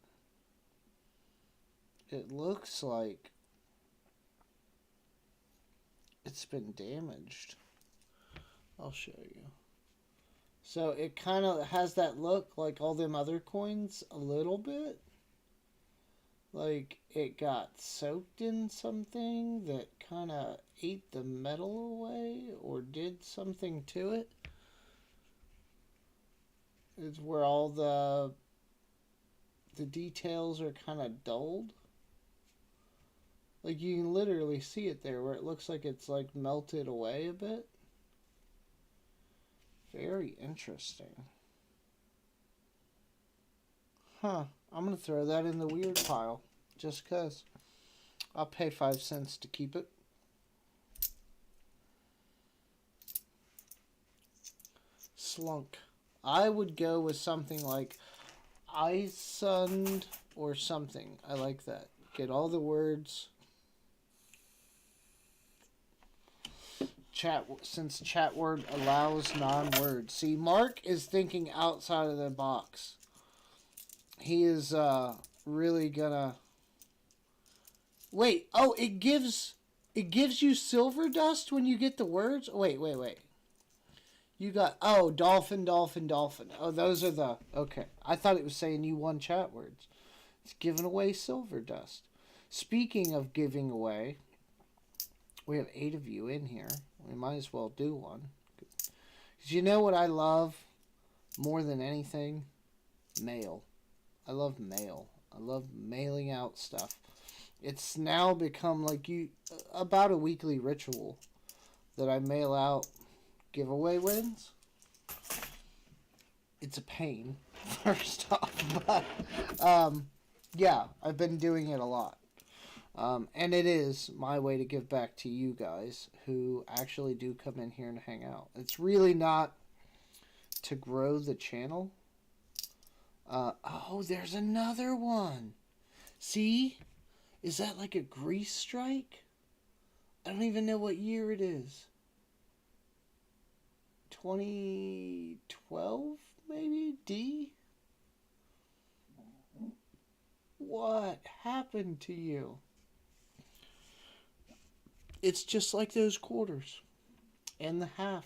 it looks like it's been damaged. I'll show you. So it kind of has that look like all them other coins a little bit. Like it got soaked in something that kind of ate the metal away or did something to it. It's where all the details are kind of dulled. Like you can literally see it there where it looks like it's like melted away a bit. Very interesting. Huh. I'm going to throw that in the weird pile. Just because. I'll pay 5 cents to keep it. Slunk. I would go with something like Isund or something. I like that. Get all the words. Chat, since chat word allows non-words. See, Mark is thinking outside of the box. He is really gonna wait. Oh, it gives you silver dust when you get the words. Wait. You got dolphin. Oh, those are the okay. I thought it was saying you won chat words. It's giving away silver dust. Speaking of giving away, we have 8 of you in here. We might as well do one. Because you know what I love more than anything? Mail. I love mail. I love mailing out stuff. It's now become like about a weekly ritual that I mail out giveaway wins. It's a pain, first off, but yeah, I've been doing it a lot. And it is my way to give back to you guys who actually do come in here and hang out. It's really not to grow the channel. Oh, there's another one. See? Is that like a grease strike? I don't even know what year it is. 2012, maybe? D? what happened to you? It's just like those quarters and the half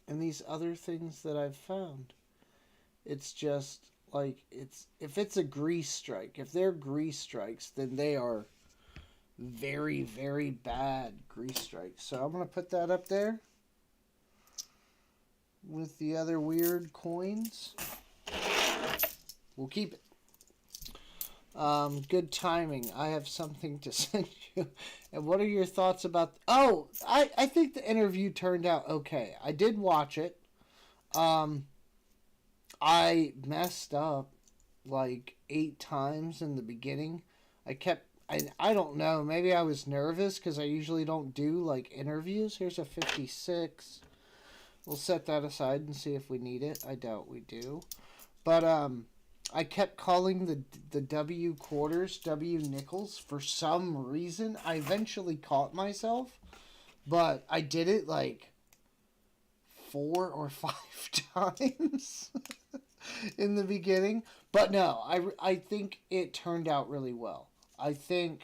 and these other things that I've found. It's just like it's if it's a grease strike, if they're grease strikes, then they are very, very bad grease strikes. So I'm gonna put that up there with the other weird coins. We'll keep it. Good timing. I have something to send you. And what are your thoughts about... Oh, I think the interview turned out okay. I did watch it. I messed up like 8 times in the beginning. I don't know. Maybe I was nervous because I usually don't do like interviews. Here's a 56. We'll set that aside and see if we need it. I doubt we do. But I kept calling the W quarters W nickels for some reason. I eventually caught myself, but I did it like 4 or 5 times in the beginning. But no, I think it turned out really well. I think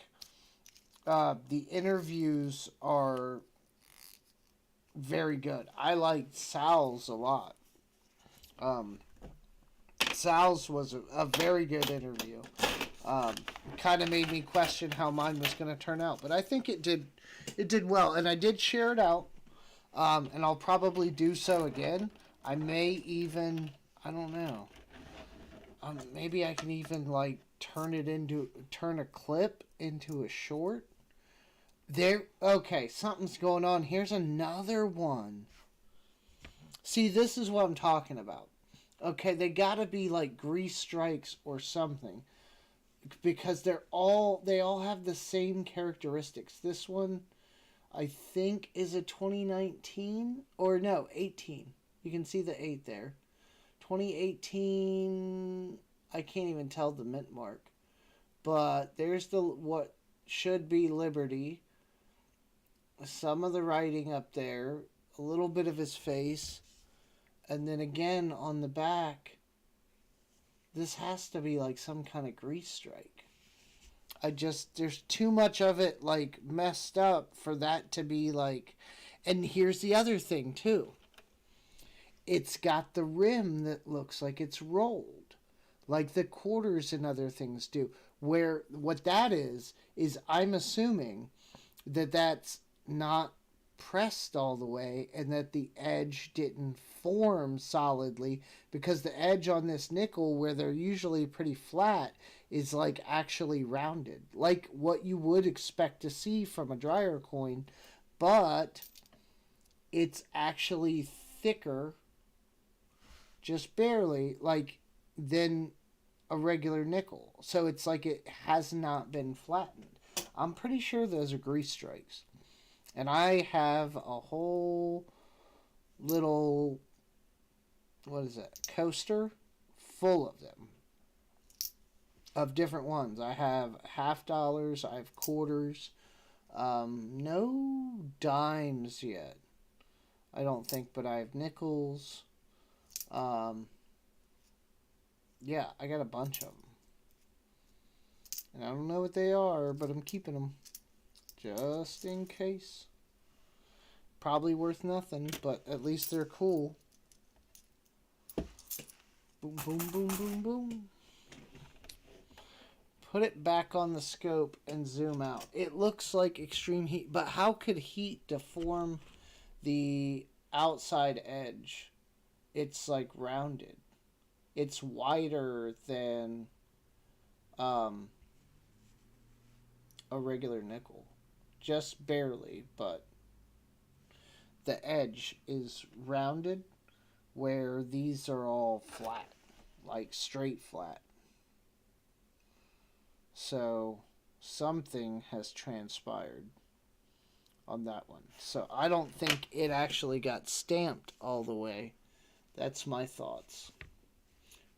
the interviews are very good. I liked Sal's a lot. Sal's was a very good interview. Kind of made me question how mine was going to turn out, but I think it did well, and I did share it out, and I'll probably do so again. I may even, I don't know, maybe I can even like turn a clip into a short. Okay, something's going on. Here's another one. See, this is what I'm talking about. Okay, they gotta be like grease strikes or something, because they all have the same characteristics. This one, I think, is a 2019 or no 18. You can see the 8 there. 2018. I can't even tell the mint mark, but there's the what should be Liberty. Some of the writing up there, a little bit of his face. And then again on the back, this has to be like some kind of grease strike. There's too much of it like messed up for that to be like. And here's the other thing too. It's got the rim that looks like it's rolled, like the quarters and other things do. Where what that is I'm assuming that that's not pressed all the way and that the edge didn't form solidly, because the edge on this nickel, where they're usually pretty flat, is like actually rounded, like what you would expect to see from a dryer coin, but it's actually thicker, just barely, like, than a regular nickel. So it's like it has not been flattened. I'm pretty sure those are grease strikes. And I have a whole little, what is it, coaster full of them, of different ones. I have $50, I have quarters, no dimes yet, I don't think, but I have nickels. Yeah, I got a bunch of them. And I don't know what they are, but I'm keeping them. Just in case. Probably worth nothing, but at least they're cool. Boom, boom, boom, boom, boom. Put it back on the scope and zoom out. It looks like extreme heat, but how could heat deform the outside edge? It's like rounded. It's wider than a regular nickel. Just barely, but the edge is rounded, where these are all flat, like straight flat. So something has transpired on that one. So I don't think it actually got stamped all the way. That's my thoughts.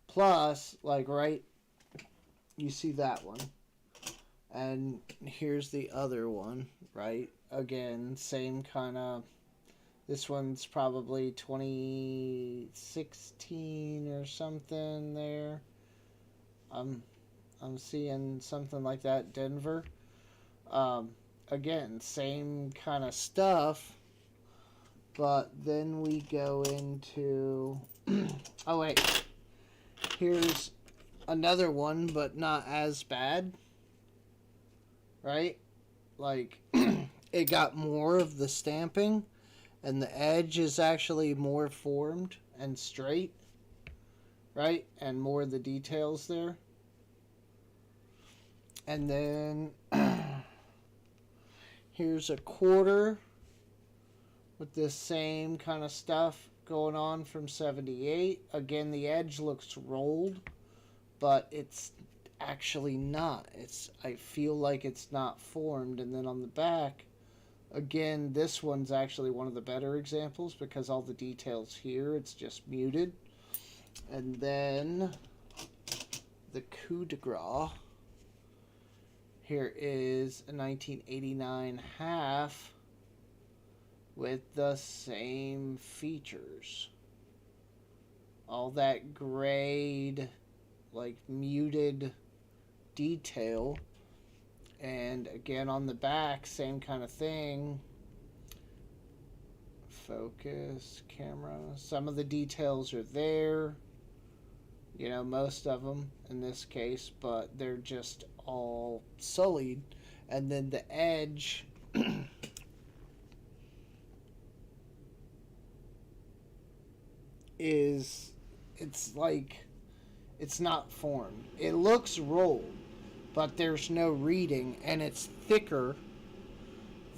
Plus, like, right, you see that one. And here's the other one, right? Again, same kind of... This one's probably 2016 or something there. I'm I'm seeing something like that, Denver. Um, Again, same kind of stuff, but then we go into. Oh, wait. Here's another one, but not as bad. Right? Like, it got more of the stamping, and the edge is actually more formed and straight. Right? And more of the details there. And then here's a quarter with this same kind of stuff going on from 78. Again, the edge looks rolled, but it's actually not. I feel like it's not formed. And then on the back, again, this one's actually one of the better examples because all the details here, it's just muted. And then the coup de grace. Here is a 1989 half with the same features. All that grayed, like muted detail. And again on the back, same kind of thing. Focus, camera. Some of the details are there. You know, most of them in this case, but they're just all sullied. And then the edge is, it's like, it's not formed. It looks rolled, but there's no reading, and it's thicker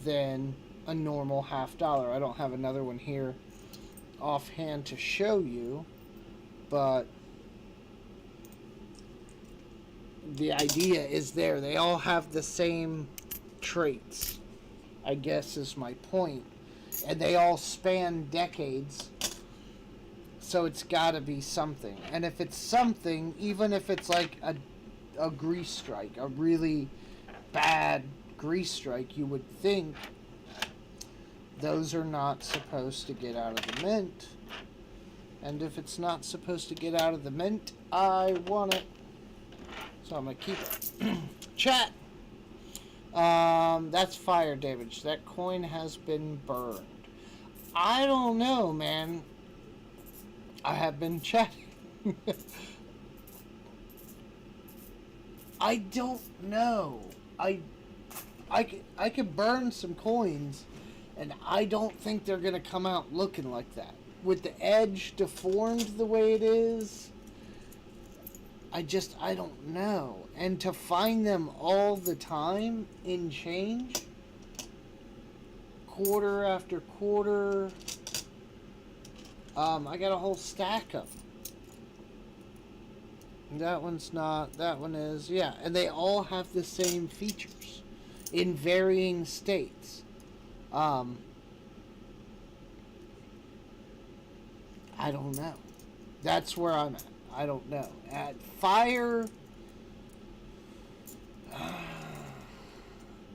than a normal $50. I don't have another one here offhand to show you, but the idea is there. They all have the same traits, I guess is my point. And they all span decades. So it's got to be something. And if it's something, even if it's like a grease strike, a really bad grease strike, you would think those are not supposed to get out of the mint. And if it's not supposed to get out of the mint, I want it. So I'm going to keep it. Chat! That's fire damage. That coin has been burned. I don't know, man. I have been chatting. I don't know. I could burn some coins, and I don't think they're going to come out looking like that. With the edge deformed the way it is, I don't know. And to find them all the time in change, quarter after quarter, I got a whole stack of them. That one's not, that one is, yeah. And they all have the same features in varying states. I don't know. That's where I'm at. I don't know. At fire,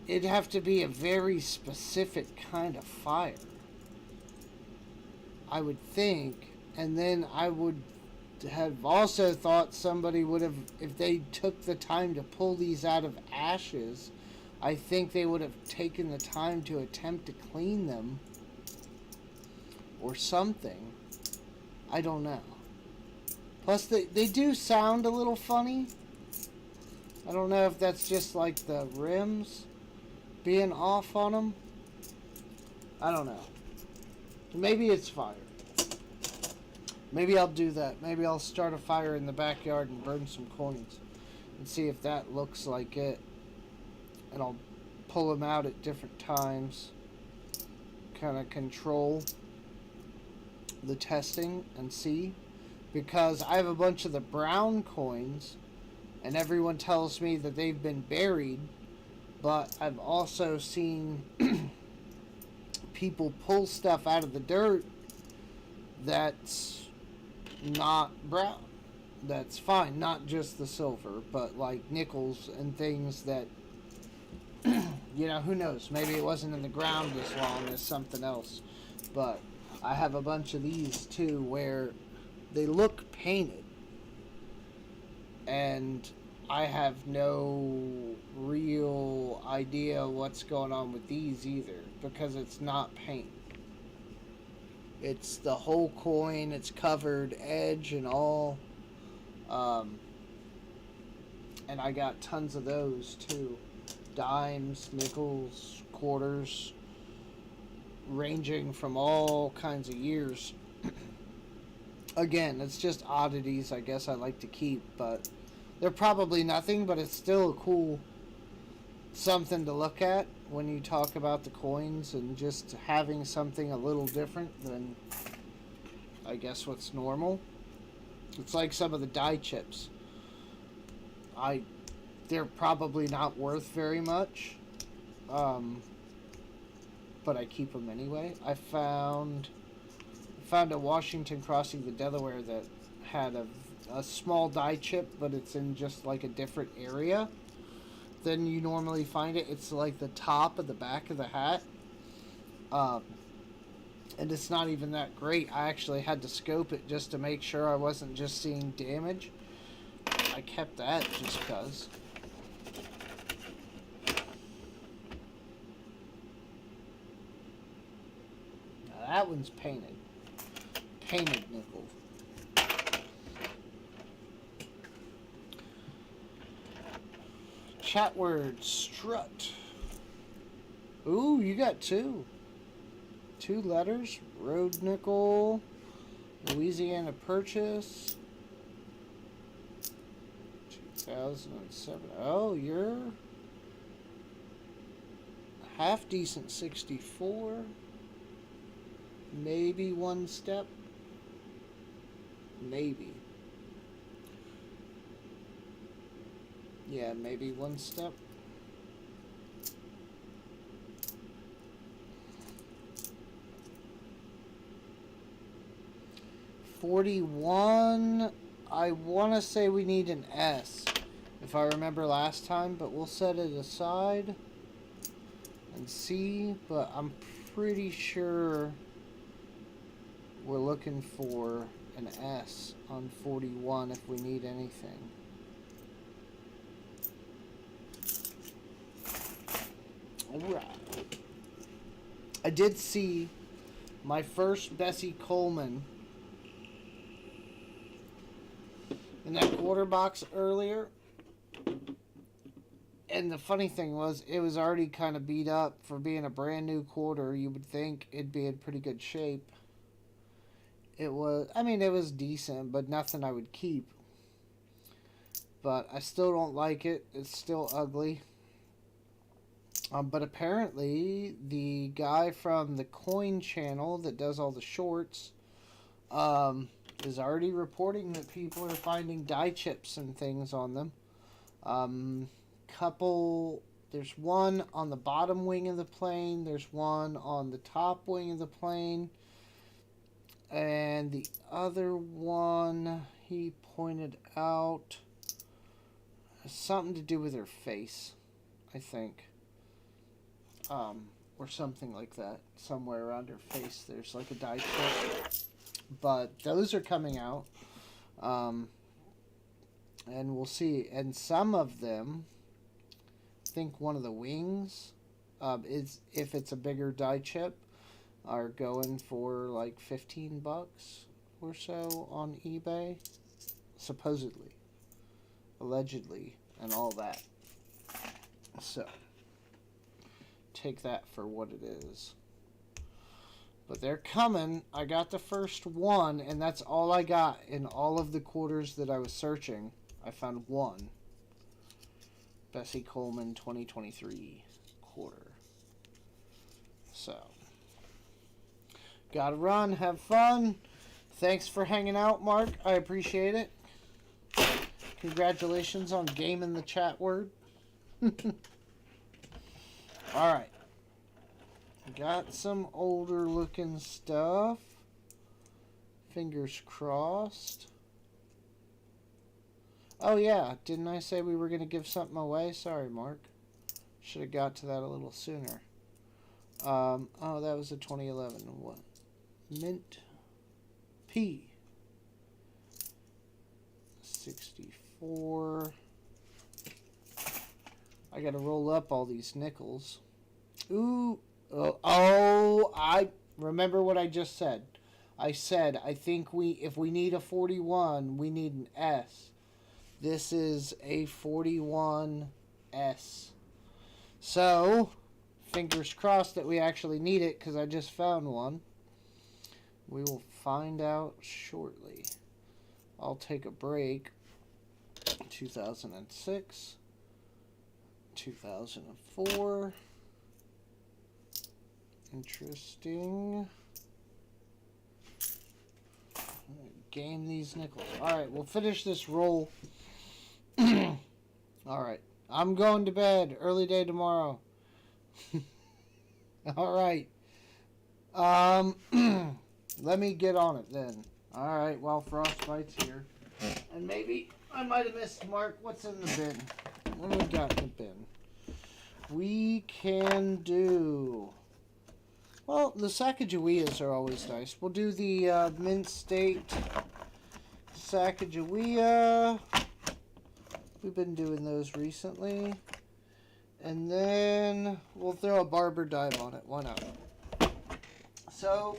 it'd have to be a very specific kind of fire, I would think. And then I would have also thought somebody would have, if they took the time to pull these out of ashes, I think they would have taken the time to attempt to clean them or something. I don't know. Plus, they do sound a little funny. I don't know if that's just like the rims being off on them. I don't know. Maybe it's fire. Maybe I'll do that. Maybe I'll start a fire in the backyard and burn some coins and see if that looks like it. And I'll pull them out at different times. Kind of control the testing and see. Because I have a bunch of the brown coins, and everyone tells me that they've been buried, but I've also seen people pull stuff out of the dirt that's not brown. That's fine, not just the silver, but like nickels and things that, you know, who knows, maybe it wasn't in the ground as long as something else. But I have a bunch of these too where they look painted, and I have no real idea what's going on with these either because it's not paint. It's the whole coin, it's covered edge and all. Um, and I got tons of those too. Dimes, nickels, quarters, ranging from all kinds of years. Again, it's just oddities I guess I like to keep, but they're probably nothing, but it's still a cool something to look at when you talk about the coins and just having something a little different than I guess what's normal. It's like some of the die chips. They're probably not worth very much, but I keep them anyway. I found a Washington crossing the Delaware that had a small die chip, but it's in just like a different area than you normally find it. It's like the top of the back of the hat. And it's not even that great. I actually had to scope it just to make sure I wasn't just seeing damage. I kept that just because. Now that one's painted. Painted nickel. Chat word strut. Ooh, you got two. Two letters. Road nickel. Louisiana Purchase. 2007. Oh, you're half decent 64. Maybe one step. Maybe. Yeah, maybe one step. $41. I want to say we need an S, if I remember last time, but we'll set it aside and see. But I'm pretty sure we're looking for an S on 41 if we need anything. Alright. I did see my first Bessie Coleman in that quarter box earlier. And the funny thing was, it was already kind of beat up for being a brand new quarter. You would think it'd be in pretty good shape. It was, I mean, it was decent, but nothing I would keep. But I still don't like it. It's still ugly. But apparently, the guy from the Coin Channel that does all the shorts is already reporting that people are finding die chips and things on them. There's one on the bottom wing of the plane. There's one on the top wing of the plane. And the other one, he pointed out, has something to do with her face, I think. Or something like that. Somewhere around her face there's like a die chip. But those are coming out. And we'll see. And some of them, I think one of the wings, is, if it's a bigger die chip, are going for like $15 or so on eBay. Supposedly. Allegedly. And all that. So take that for what it is. But they're coming. I got the first one, and that's all I got in all of the quarters that I was searching. I found one. Bessie Coleman 2023 quarter. So, gotta run. Have fun. Thanks for hanging out, Mark. I appreciate it. Congratulations on gaming the chat word. Alright. Got some older looking stuff. Fingers crossed. Oh yeah, didn't I say we were going to give something away? Sorry, Mark. Should have got to that a little sooner. Oh, that was a 2011 one. Mint P. 64. I gotta roll up all these nickels. Ooh. Oh, I remember what I just said. I said I think if we need a 41, we need an S. This is a 41S. So, fingers crossed that we actually need it because I just found one. We will find out shortly. I'll take a break. 2006. 2004. Interesting. Game these nickels. Alright, we'll finish this roll. Alright. I'm going to bed. Early day tomorrow. Alright. Let me get on it then. Alright, while Frostbite's here. And maybe I might have missed Mark. What's in the bin? What do we got in the bin? We can do... Well, the Sacagaweas are always nice. We'll do the Mint State Sacagawea. We've been doing those recently. And then we'll throw a Barber Dime on it. Why not? So,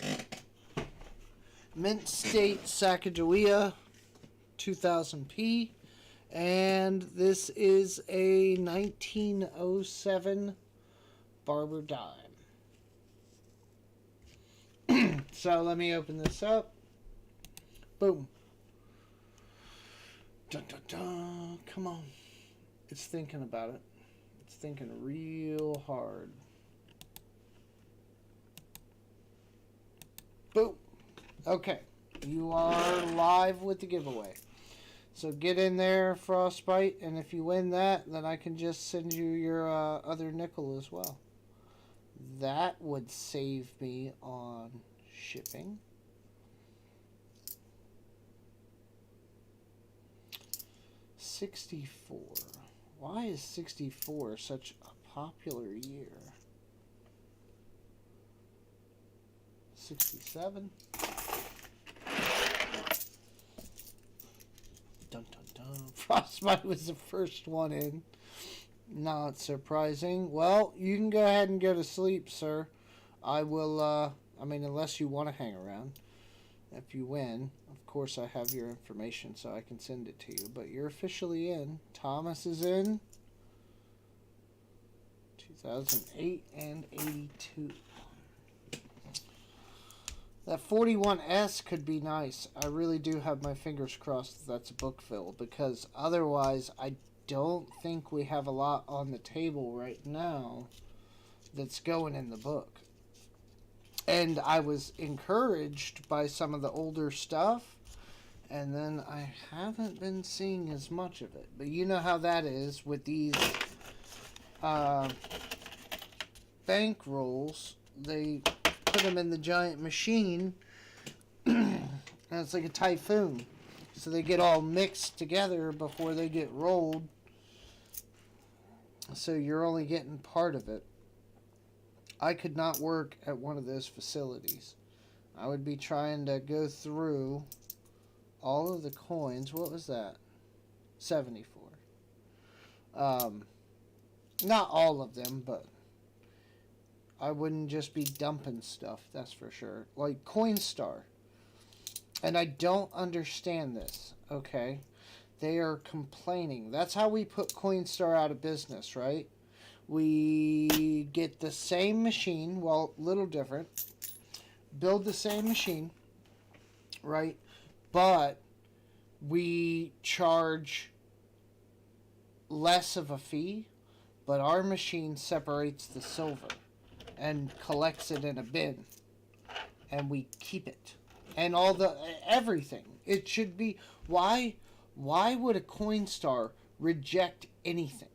Mint State Sacagawea, 2000p. And this is a 1907 Barber Dime. So let me open this up. Boom. Dun, dun, dun. Come on. It's thinking about it. It's thinking real hard. Boom. Okay. You are live with the giveaway. So get in there, Frostbite, and if you win that, then I can just send you your other nickel as well. That would save me on shipping. '64. Why is '64 such a popular year? '67. Dun dun dun. Frostbite was the first one in. Not surprising. Well, you can go ahead and go to sleep, sir. I will, I mean, unless you want to hang around. If you win, of course I have your information so I can send it to you. But you're officially in. Thomas is in. 2008 and 82. That 41S could be nice. I really do have my fingers crossed that that's a book fill. Because otherwise, I don't think we have a lot on the table right now that's going in the book. And I was encouraged by some of the older stuff, and then I haven't been seeing as much of it. But you know how that is with these bank rolls. They put them in the giant machine, and it's like a typhoon. So they get all mixed together before they get rolled. So you're only getting part of it. I could not work at one of those facilities. I would be trying to go through all of the coins. What was that? 74. Not all of them, but I wouldn't just be dumping stuff, that's for sure. Like Coinstar. And I don't understand this, okay? They are complaining. That's how we put Coinstar out of business, right? We get the same machine, well, a little different. Build the same machine, right? But we charge less of a fee, but our machine separates the silver and collects it in a bin. And we keep it. And all the, everything. It should be, why would a Coinstar reject anything?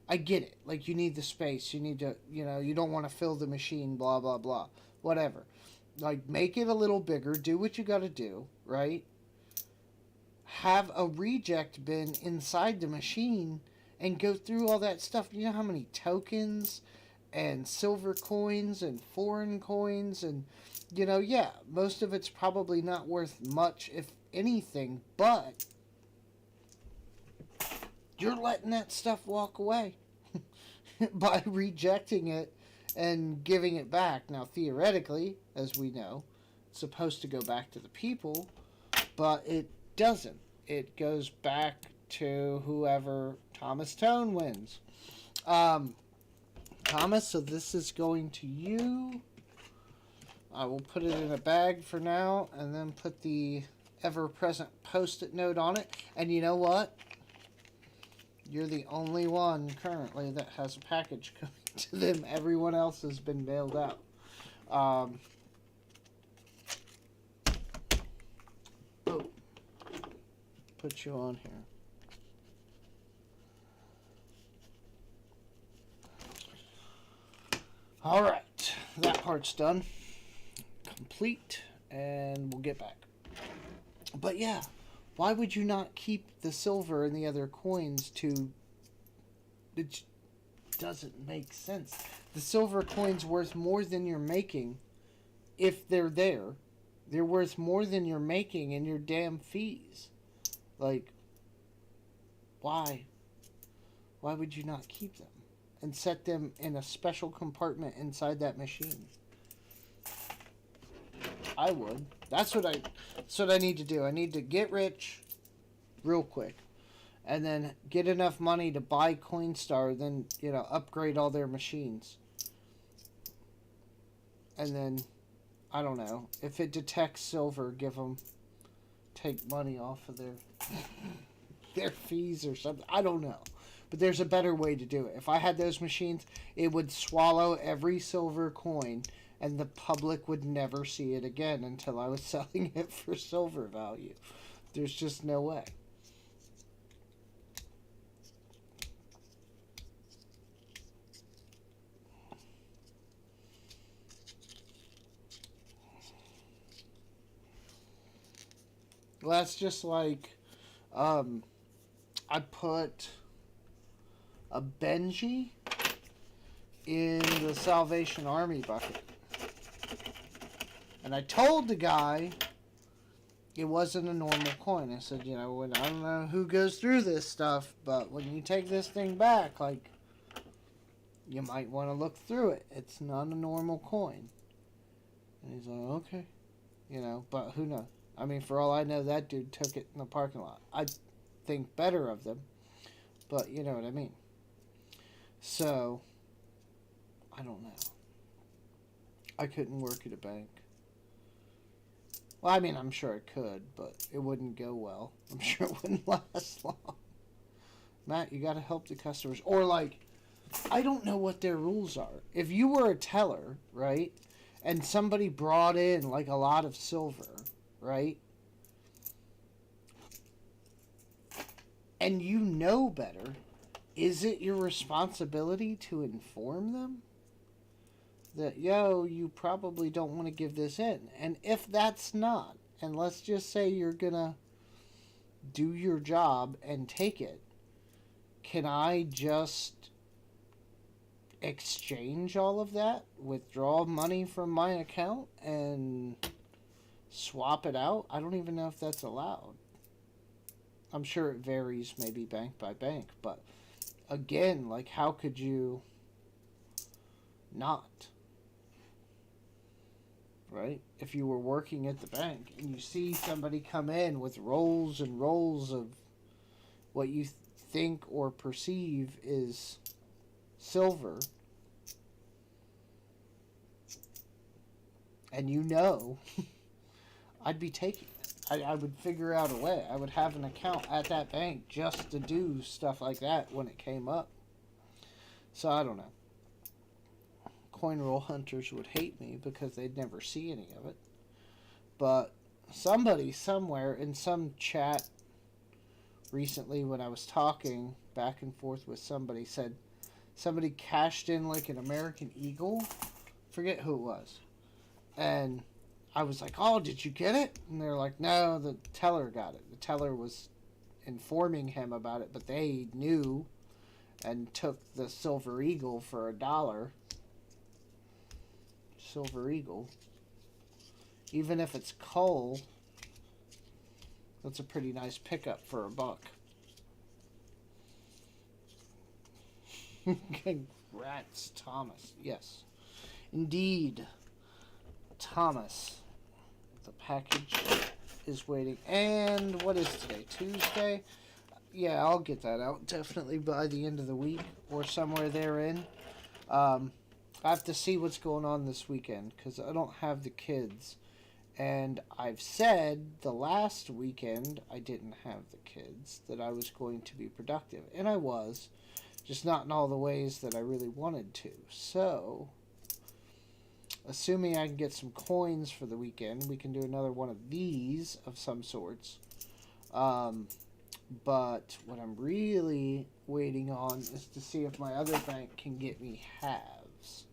I get it. Like, you need the space. You need to, you know, you don't want to fill the machine, blah, blah, blah. Whatever. Like, make it a little bigger. Do what you got to do, right? Have a reject bin inside the machine and go through all that stuff. You know how many tokens and silver coins and foreign coins and, you know, yeah, most of it's probably not worth much, if anything, but you're letting that stuff walk away. by rejecting it and giving it back. Now, theoretically, as we know, it's supposed to go back to the people, but it doesn't. It goes back to whoever Thomas Tone wins. Thomas, so this is going to you. I will put it in a bag for now and then put the ever-present post-it note on it. And you know what? You're the only one currently that has a package coming to them. Everyone else has been mailed out. Put you on here. All right, that part's done. Complete, and we'll get back. But yeah, why would you not keep the silver and the other coins to... It doesn't make sense. The silver coin's worth more than you're making if they're there. They're worth more than you're making in your damn fees. Like, why? Why would you not keep them and set them in a special compartment inside that machine? I would. That's what I need to do. I need to get rich real quick and then get enough money to buy Coinstar, then, upgrade all their machines. And then, I don't know, if it detects silver, take money off of their fees or something. I don't know. But there's a better way to do it. If I had those machines, it would swallow every silver coin and the public would never see it again until I was selling it for silver value. There's just no way. Well, that's just like, I put a Benji in the Salvation Army bucket. And I told the guy it wasn't a normal coin. I said, I don't know who goes through this stuff, but when you take this thing back, you might want to look through it. It's not a normal coin. And he's like, okay. But who knows? I mean, for all I know, that dude took it in the parking lot. I think better of them, but you know what I mean. So, I don't know. I couldn't work at a bank. Well, I mean, I'm sure I could, but it wouldn't go well. I'm sure it wouldn't last long. Matt, you got to help the customers. Or, I don't know what their rules are. If you were a teller, right, and somebody brought in, a lot of silver, right, and you know better, is it your responsibility to inform them that, you probably don't want to give this in? And if that's not, and let's just say you're going to do your job and take it, can I just exchange all of that, withdraw money from my account, and swap it out? I don't even know if that's allowed. I'm sure it varies maybe bank by bank, but again, how could you not? Right? If you were working at the bank and you see somebody come in with rolls and rolls of what you think or perceive is silver, and I'd be taking it. I would figure out a way. I would have an account at that bank just to do stuff like that when it came up. So I don't know. Coin roll hunters would hate me because they'd never see any of it. But somebody somewhere in some chat recently when I was talking back and forth with somebody said somebody cashed in an American Eagle. Forget who it was. And I was like, oh, did you get it? And they're like, no, the teller got it. The teller was informing him about it, but they knew and took the Silver Eagle for $1. Silver Eagle. Even if it's coal, that's a pretty nice pickup for $1. Congrats, Thomas. Yes, indeed, Thomas. The package is waiting. And what is today? Tuesday? Yeah, I'll get that out definitely by the end of the week or somewhere therein. I have to see what's going on this weekend because I don't have the kids. And I've said the last weekend I didn't have the kids that I was going to be productive. And I was, just not in all the ways that I really wanted to. So, assuming I can get some coins for the weekend, we can do another one of these of some sorts. But what I'm really waiting on is to see if my other bank can get me halves.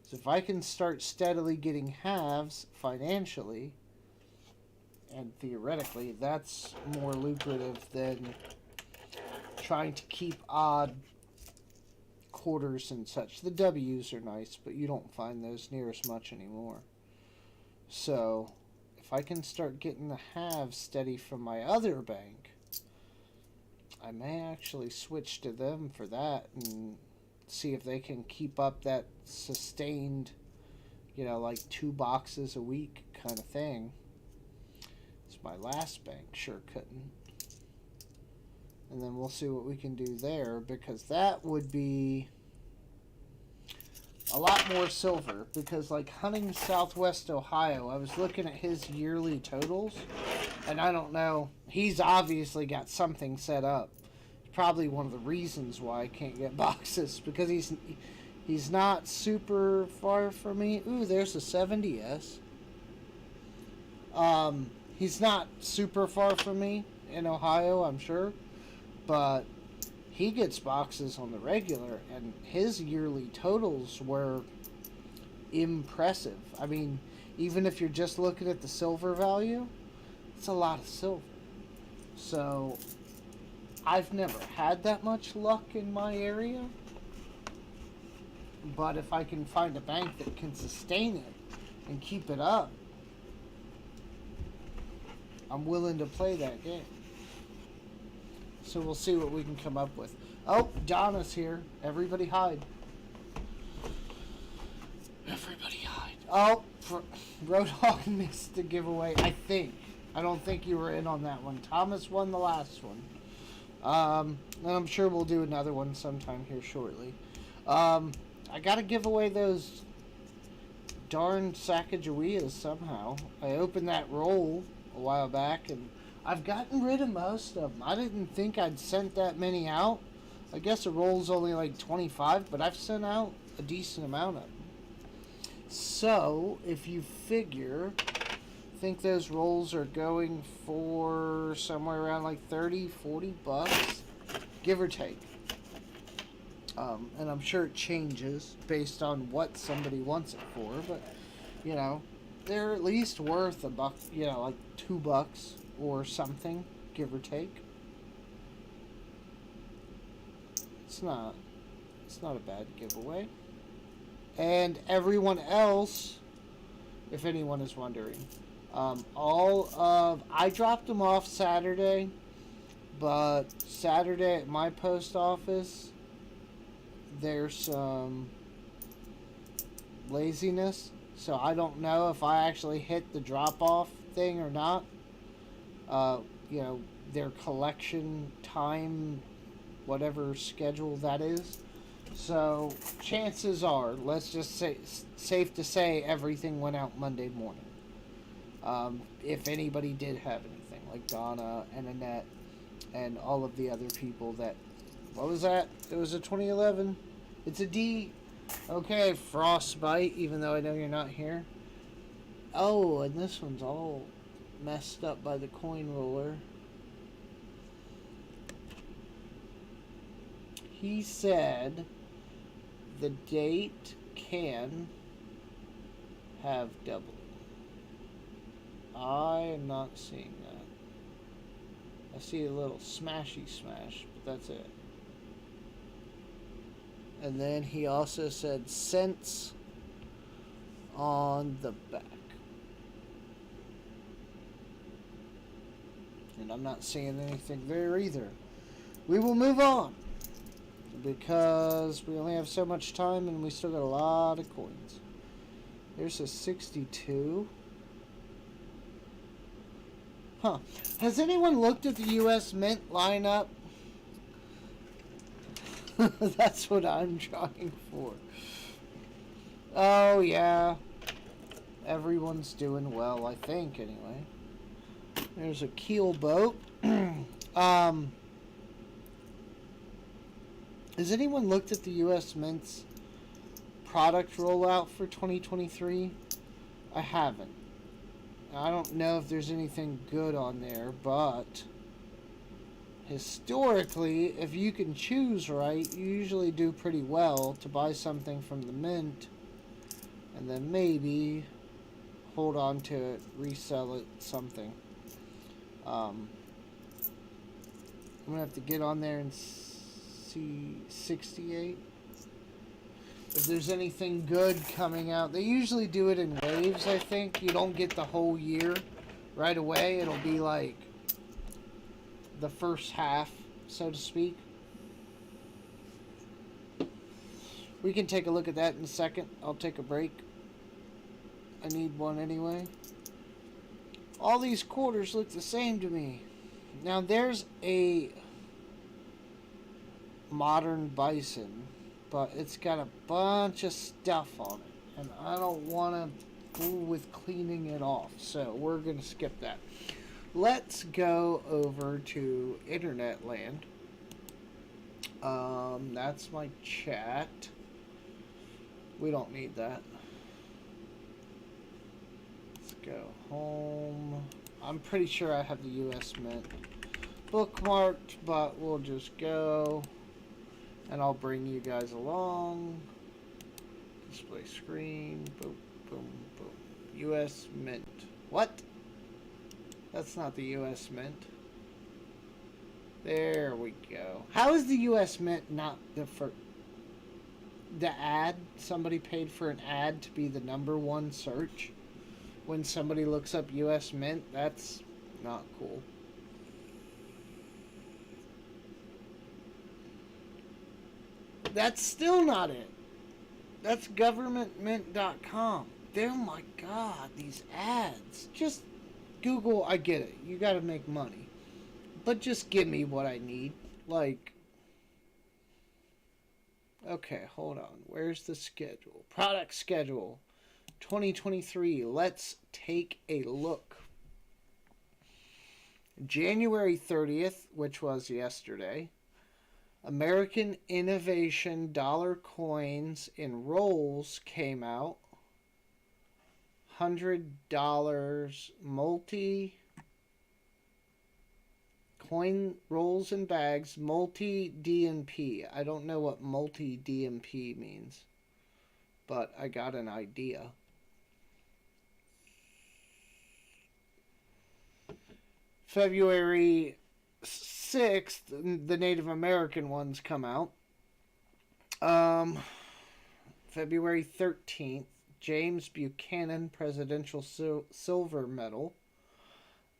So if I can start steadily getting halves financially, and theoretically, that's more lucrative than trying to keep odd quarters and such. The W's are nice, but you don't find those near as much anymore. So if I can start getting the halves steady from my other bank, I may actually switch to them for that and see if they can keep up that sustained, like 2 boxes a week kind of thing. It's my last bank sure couldn't. And then we'll see what we can do there, because that would be a lot more silver. Because like hunting Southwest Ohio, I was looking at his yearly totals, and I don't know, he's obviously got something set up. Probably one of the reasons why I can't get boxes, because he's not super far from me. Ooh, there's a 70S. He's not super far from me in Ohio, I'm sure, but he gets boxes on the regular, and his yearly totals were impressive. I mean, even if you're just looking at the silver value, it's a lot of silver. So I've never had that much luck in my area, but if I can find a bank that can sustain it and keep it up, I'm willing to play that game. So we'll see what we can come up with. Oh, Donna's here. Everybody hide. Everybody hide. Oh, Roadhog missed the giveaway, I think. I don't think you were in on that one. Thomas won the last one. And I'm sure we'll do another one sometime here shortly. I gotta give away those darn Sacagaweas somehow. I opened that roll a while back, and I've gotten rid of most of them. I didn't think I'd sent that many out. I guess a roll's only like 25, but I've sent out a decent amount of them. So, if you figure, I think those rolls are going for somewhere around like 30, 40 bucks, give or take. And I'm sure it changes based on what somebody wants it for, but, they're at least worth a buck, like $2 or something, give or take. It's not a bad giveaway. And everyone else, if anyone is wondering, I dropped them off Saturday, but Saturday at my post office, there's some laziness, so I don't know if I actually hit the drop-off thing or not. Their collection time, whatever schedule that is. So, chances are, let's just say, safe to say, everything went out Monday morning. If anybody did have anything, like Donna and Annette and all of the other people that... What was that? It was a 2011. It's a D. Okay, Frostbite, even though I know you're not here. Oh, and this one's all messed up by the coin roller. He said the date can have double. I am not seeing that. I see a little smashy smash, but that's it. And then he also said cents on the back. And I'm not seeing anything there either. We will move on. because we only have so much time and we still got a lot of coins. There's a 62. Huh. Has anyone looked at the U.S. Mint lineup? That's what I'm trying for. Oh, yeah. Everyone's doing well, I think, anyway. There's a keel boat. Has anyone looked at the U.S. Mint's product rollout for 2023? I haven't. I don't know if there's anything good on there, but historically, if you can choose right, you usually do pretty well to buy something from the Mint and then maybe hold on to it, resell it, something. I'm going to have to get on there and see 68. If there's anything good coming out. They usually do it in waves, I think. You don't get the whole year right away. It'll be like the first half, so to speak. We can take a look at that in a second. I'll take a break. I need one anyway. All these quarters look the same to me. Now there's a modern bison, but it's got a bunch of stuff on it, and I don't want to fool with cleaning it off, so we're going to skip that. Let's go over to Internet Land. That's my chat. We don't need that. Let's go home. I'm pretty sure I have the U.S. Mint bookmarked, but we'll just go. And I'll bring you guys along. Display screen. Boom, boom, boom. U.S. Mint. What? That's not the U.S. Mint. There we go. How is the U.S. Mint not the first? The ad? Somebody paid for an ad to be the #1 search when somebody looks up U.S. Mint? That's not cool. That's still not it. That's governmentmint.com. Oh my god, these ads. Just Google, I get it. You gotta make money. But just give me what I need. Like, okay, hold on. Where's the schedule? Product schedule 2023. Let's take a look. January 30th, which was yesterday. American Innovation dollar coins in rolls came out. $100 multi coin rolls and bags, multi DNP. I don't know what multi DNP means, but I got an idea. February 6th, the Native American ones come out. February 13th, James Buchanan Presidential Silver Medal.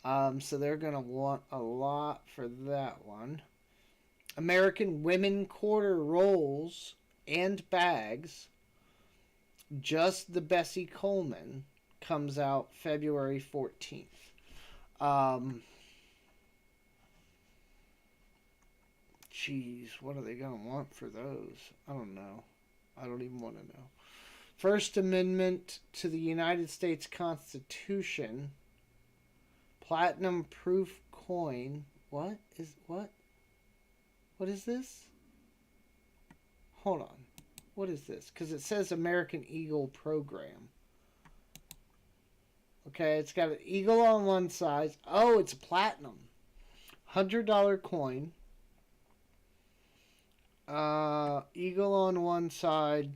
So they're going to want a lot for that one. American Women Quarter Rolls and Bags. Just the Bessie Coleman comes out February 14th. Jeez, what are they going to want for those? I don't know. I don't even want to know. First Amendment to the United States Constitution. Platinum proof coin. What is this? Hold on. What is this? Because it says American Eagle Program. Okay, it's got an eagle on one side. Oh, it's platinum. $100 coin. Eagle on one side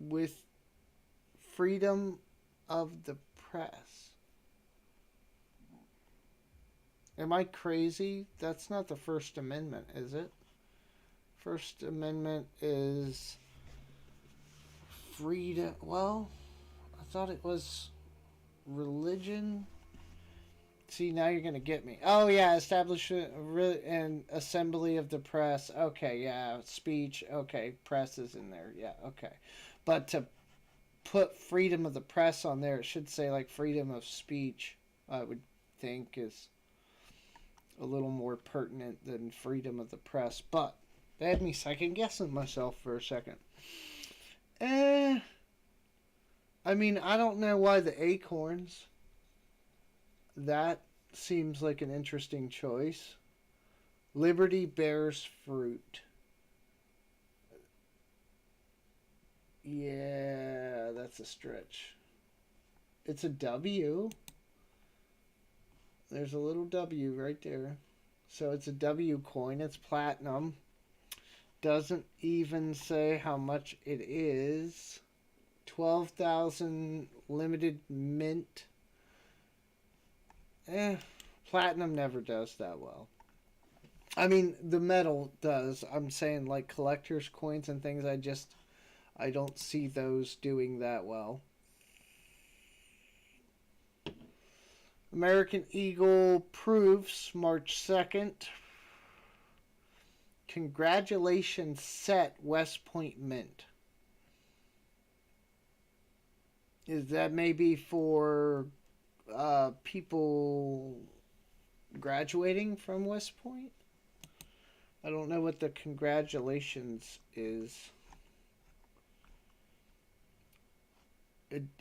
with freedom of the press. Am I crazy? That's not the First Amendment, is it? First Amendment is freedom. Well, I thought it was religion. See, now you're gonna get me. Oh yeah, establishment and assembly of the press. Okay, yeah, speech. Okay, press is in there. Yeah, okay, but to put freedom of the press on there, it should say like freedom of speech. I would think is a little more pertinent than freedom of the press. But they had me second guessing myself for a second. Eh, I mean, I don't know why the acorns. That seems like an interesting choice. Liberty bears fruit. Yeah, that's a stretch. It's a W. There's a little W right there. So it's a W coin. It's platinum. Doesn't even say how much it is. 12,000 limited mint. Platinum never does that well. I mean, the metal does. I'm saying like collector's coins and things, I don't see those doing that well. American Eagle proofs March 2nd. Congratulations set West Point Mint. Is that maybe for people graduating from West Point? I don't know what the congratulations is.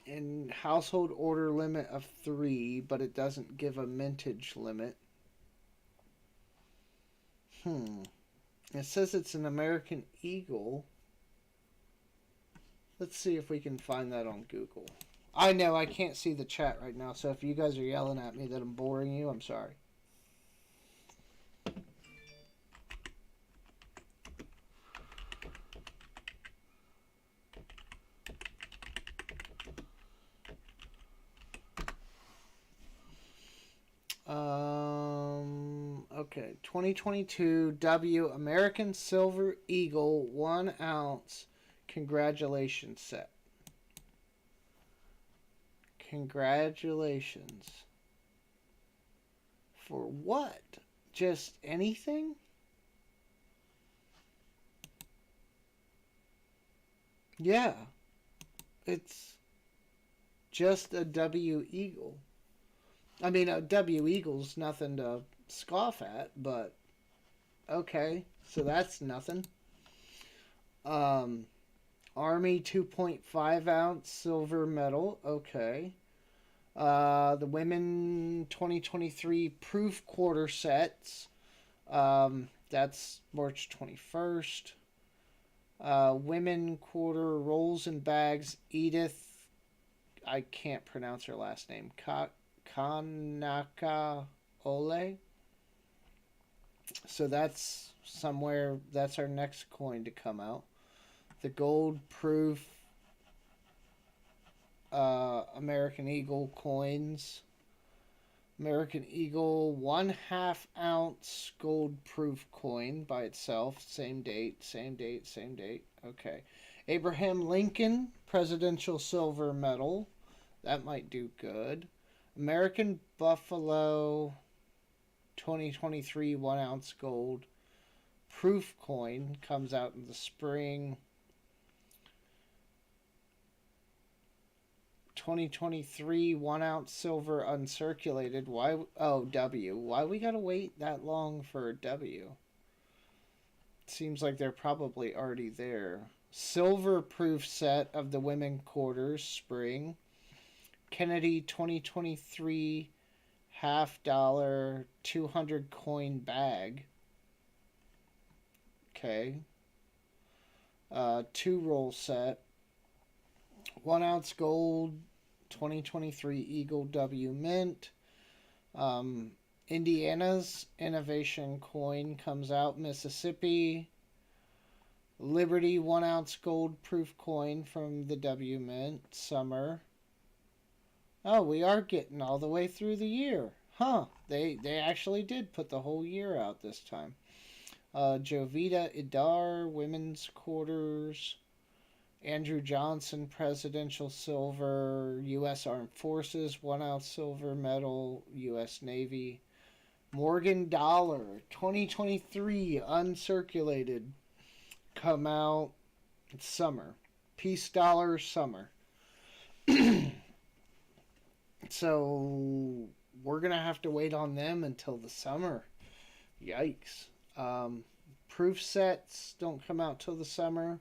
In household order limit of 3, but it doesn't give a mintage limit. It says it's an American Eagle. Let's see if we can find that on Google. I know I can't see the chat right now, so if you guys are yelling at me that I'm boring you, I'm sorry. Okay, 2022 W American Silver Eagle 1 ounce congratulations set. Congratulations. For what? Just anything? Yeah. It's just a W Eagle. I mean, a W Eagle's nothing to scoff at, but okay. So that's nothing. Army 2.5 ounce silver medal. Okay. The women 2023 proof quarter sets. That's March 21st. Women quarter rolls and bags. Edith, I can't pronounce her last name. Kanaka Ole. So that's somewhere. That's our next coin to come out. The gold proof American Eagle coins. American Eagle 1/2 ounce gold proof coin by itself. Same date, same date, same date. Okay. Abraham Lincoln presidential silver medal. That might do good. American Buffalo 2023 1 ounce gold proof coin comes out in the spring. 2023 1 ounce silver uncirculated. Why? Oh, W. Why we gotta wait that long for a W? Seems like they're probably already there. Silver proof set of the women quarters spring. Kennedy 2023 $50 200 coin bag. Okay. 2 roll set. 1 ounce gold 2023 Eagle W Mint. Indiana's Innovation coin comes out. Mississippi. Liberty 1 ounce gold proof coin from the W Mint. Summer. Oh, we are getting all the way through the year. Huh. They actually did put the whole year out this time. Jovita Idar, women's quarters. Andrew Johnson Presidential Silver, U.S. Armed Forces 1 ounce silver medal, U.S. Navy. Morgan Dollar 2023 uncirculated, come out summer. Peace Dollar summer. So we're gonna have to wait on them until the summer. Yikes. Proof sets don't come out till the summer.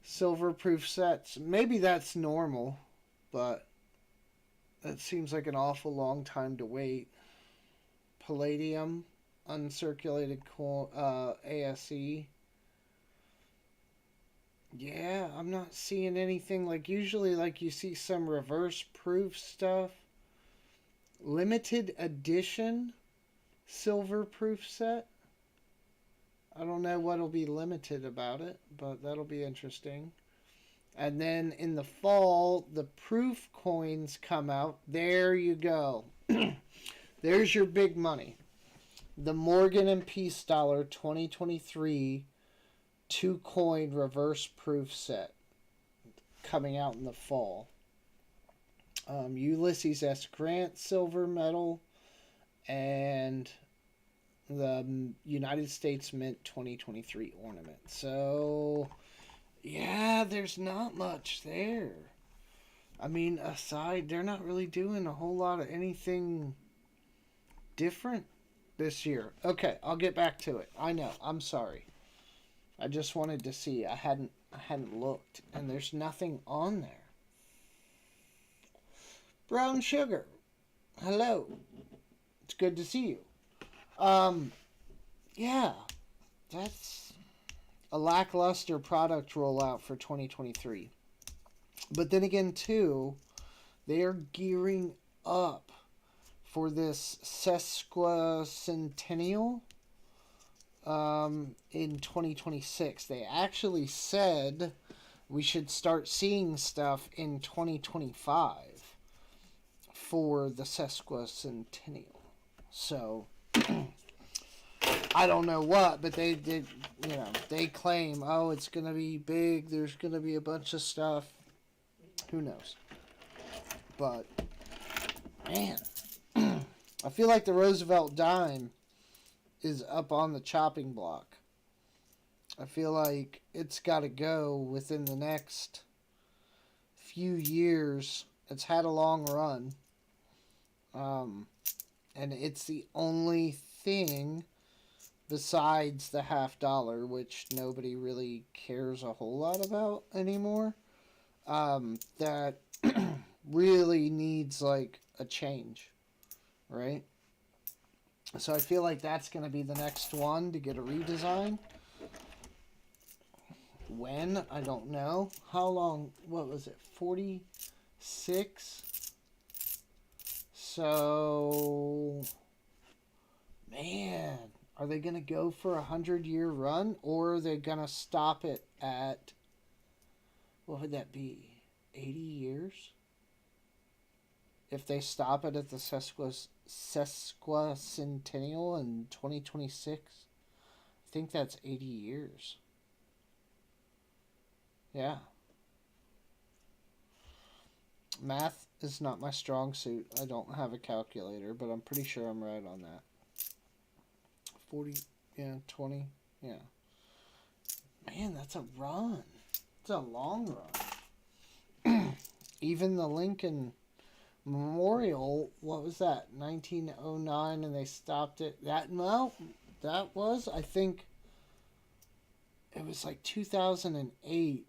Silver proof sets, maybe that's normal, but that seems like an awful long time to wait. Palladium, uncirculated ASE. Yeah, I'm not seeing anything like usually like you see some reverse proof stuff. Limited edition silver proof set. I don't know what'll be limited about it, but that'll be interesting. And then in the fall, the proof coins come out. There you go. There's your big money. The Morgan and Peace Dollar 2023 2-coin reverse proof set coming out in the fall. Ulysses S. Grant silver medal and the United States Mint 2023 ornament. So, yeah, there's not much there. I mean, aside, they're not really doing a whole lot of anything different this year. Okay, I'll get back to it. I know, I'm sorry. I just wanted to see. I hadn't looked, and there's nothing on there. Brown Sugar, hello. It's good to see you. Yeah, that's a lackluster product rollout for 2023. But then again, too, they are gearing up for this sesquicentennial in 2026. They actually said we should start seeing stuff in 2025 for the sesquicentennial. So I don't know what, but they did, they claim, oh, it's going to be big, there's going to be a bunch of stuff. Who knows? But, man, I feel like the Roosevelt dime is up on the chopping block. I feel like it's got to go within the next few years. It's had a long run. And it's the only thing besides the $50, which nobody really cares a whole lot about anymore, that really needs like a change, right? So I feel like that's going to be the next one to get a redesign. When? I don't know. How long? What was it? 46? So, man, are they going to go for a 100-year run, or are they going to stop it at, what would that be, 80 years? If they stop it at the sesquicentennial in 2026, I think that's 80 years. Yeah. Math is not my strong suit. I don't have a calculator, but I'm pretty sure I'm right on that. 40, yeah, 20, yeah. Man, that's a run. It's a long run. Even the Lincoln Memorial, what was that? 1909, and they stopped it. That was, I think, it was like 2008.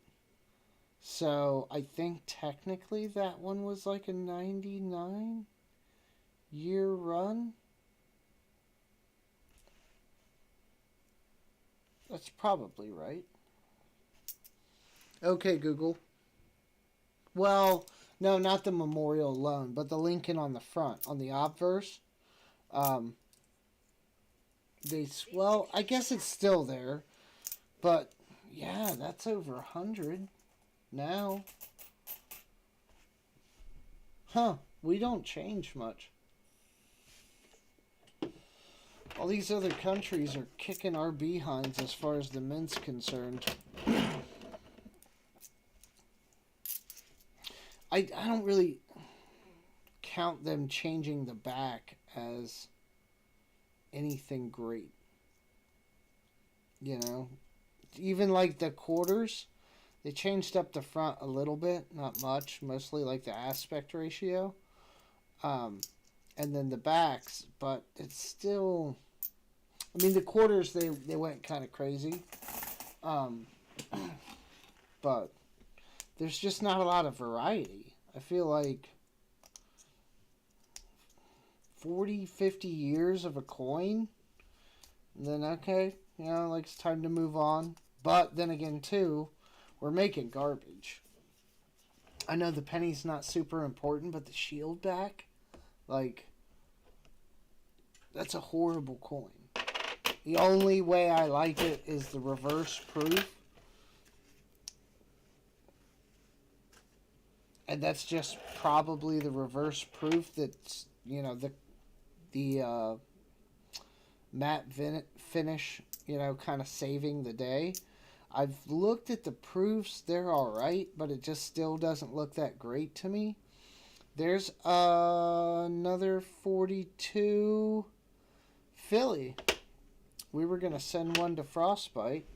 So I think technically that one was like a 99-year run. That's probably right. Okay, Google. Well, no, not the memorial alone, but the Lincoln on the front, on the obverse. I guess it's still there, but yeah, that's over 100 now. Huh, we don't change much. All these other countries are kicking our behinds as far as the mint's concerned. I don't really count them changing the back as anything great. You know? Even like the quarters, they changed up the front a little bit, not much, mostly like the aspect ratio. And then the backs, but it's still... I mean, the quarters, they went kind of crazy. But there's just not a lot of variety. I feel like 40, 50 years of a coin, and then, okay, you know, like it's time to move on. But then again, too, we're making garbage. I know the penny's not super important, but the shield back, like, that's a horrible coin. The only way I like it is the reverse proof. And that's just probably the reverse proof that's, you know, the matte finish, you know, kind of saving the day. I've looked at the proofs. They're alright, but it just still doesn't look that great to me. There's another 42 Philly. We were going to send one to Frostbite,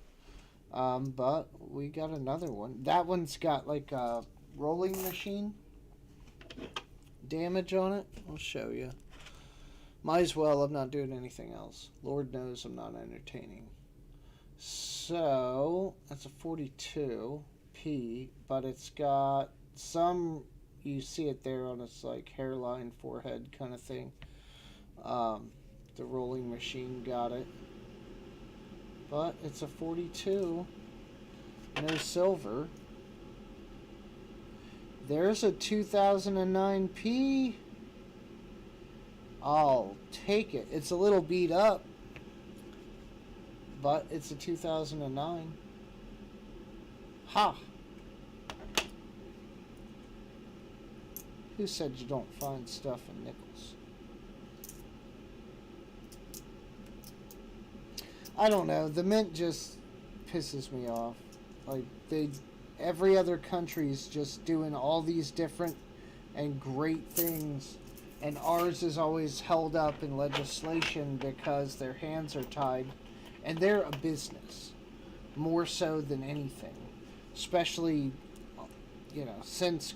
but we got another one. That one's got like a rolling machine damage on it. I'll show you. Might as well. I'm not doing anything else. Lord knows I'm not entertaining. So, that's a 42P, but it's got some, you see it there on its like hairline, forehead kind of thing. The rolling machine got it. But it's a 42. No silver. There's a 2009P. I'll take it. It's a little beat up, but it's a 2009. Ha! Who said you don't find stuff in nickels? I don't know. The mint just pisses me off. Like, every other country's just doing all these different and great things, and ours is always held up in legislation because their hands are tied, and they're a business more so than anything. Especially, you know, since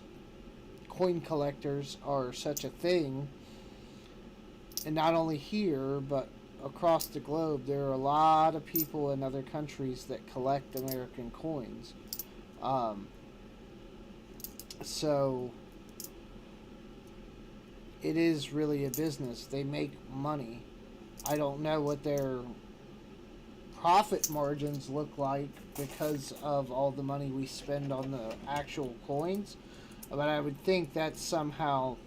coin collectors are such a thing, and not only here but across the globe, there are a lot of people in other countries that collect American coins. So it is really a business. They make money. I don't know what their profit margins look like because of all the money we spend on the actual coins, but I would think that's somehow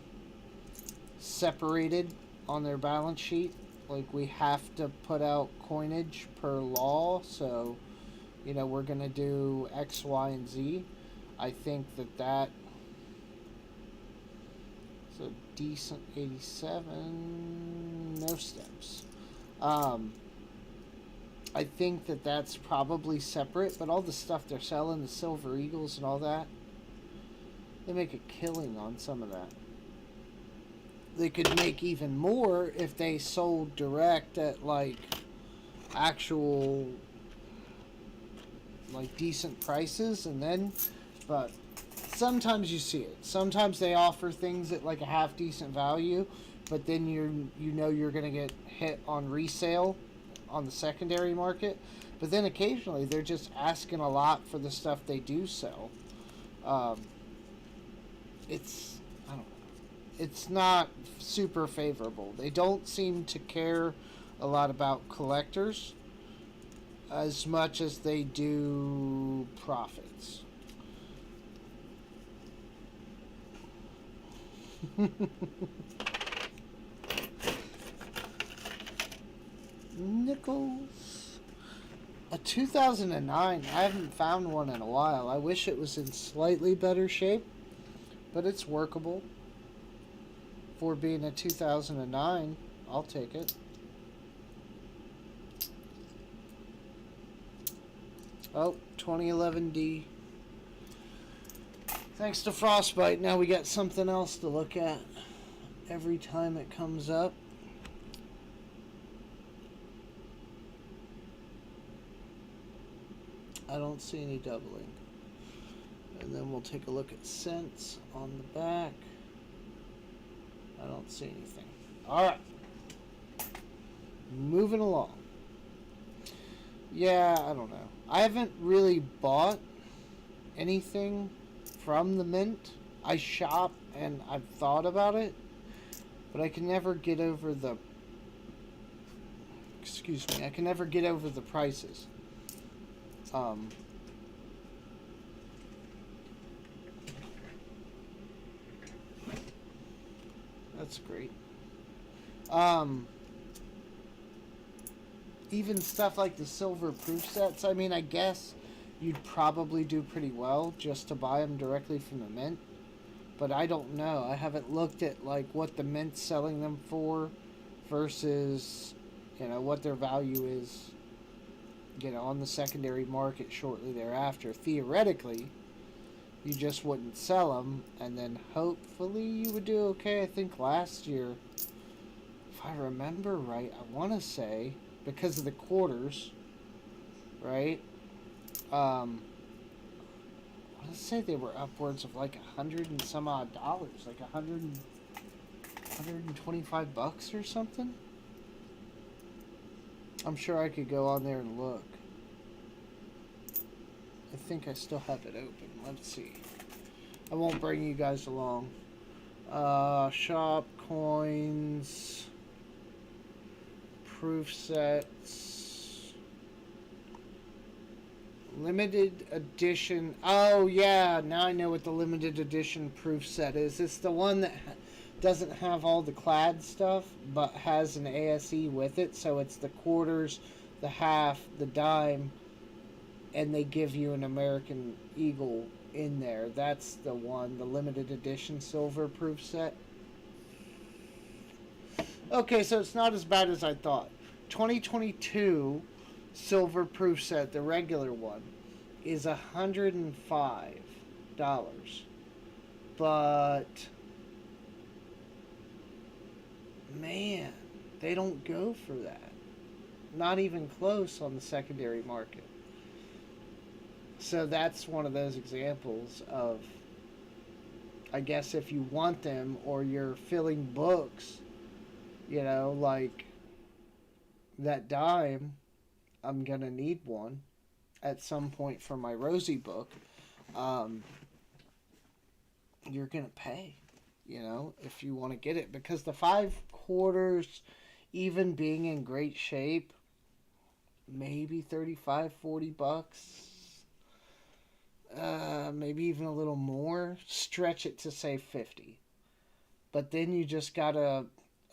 separated on their balance sheet. Like, we have to put out coinage per law, so, you know, we're going to do X, Y, and Z. I think that is a decent 87, no steps. I think that's probably separate, but all the stuff they're selling, the Silver Eagles and all that, they make a killing on some of that. They could make even more if they sold direct at, like, actual, like, decent prices, and then, but sometimes you see it. Sometimes they offer things at, like, a half-decent value, but then you know you're going to get hit on resale on the secondary market. But then occasionally they're just asking a lot for the stuff they do sell. It's, I don't know. It's not super favorable. They don't seem to care a lot about collectors as much as they do profits. Nickels. A 2009. I haven't found one in a while. I wish it was in slightly better shape, but it's workable. For being a 2009, I'll take it. Oh, 2011D. Thanks to Frostbite, now we got something else to look at every time it comes up. I don't see any doubling. And then we'll take a look at cents on the back. I don't see anything. Alright. Moving along. Yeah, I don't know. I haven't really bought anything from the Mint. I shop and I've thought about it, but I can never get over the... Excuse me. I can never get over the prices. That's great. Even stuff like the silver proof sets, I mean, I guess you'd probably do pretty well just to buy them directly from the Mint. But I don't know. I haven't looked at, like, what the Mint's selling them for versus, you know, what their value is, you know, on the secondary market shortly thereafter. Theoretically, you just wouldn't sell them, and then hopefully you would do okay. I think last year, if I remember right, I want to say, because of the quarters, right? I want to say they were upwards of like $100 and some odd, like $125 or something. I'm sure I could go on there and look. I think I still have it open. Let's see. I won't bring you guys along. Shop coins. Proof sets. Limited edition. Oh, yeah. Now I know what the limited edition proof set is. It's the one that doesn't have all the clad stuff, but has an ASE with it. So it's the quarters, the half, the dime, and they give you an American Eagle in there. That's the one, the limited edition silver proof set. Okay, so it's not as bad as I thought. 2022 silver proof set, the regular one, is $105. But man, they don't go for that. Not even close on the secondary market. So that's one of those examples of, I guess if you want them or you're filling books, you know, like that dime, I'm going to need one at some point for my Rosie book. You're going to pay, you know, if you want to get it. Because the 5 quarters, even being in great shape, maybe $35-40. Maybe even a little more. Stretch it to say 50. But then you just got a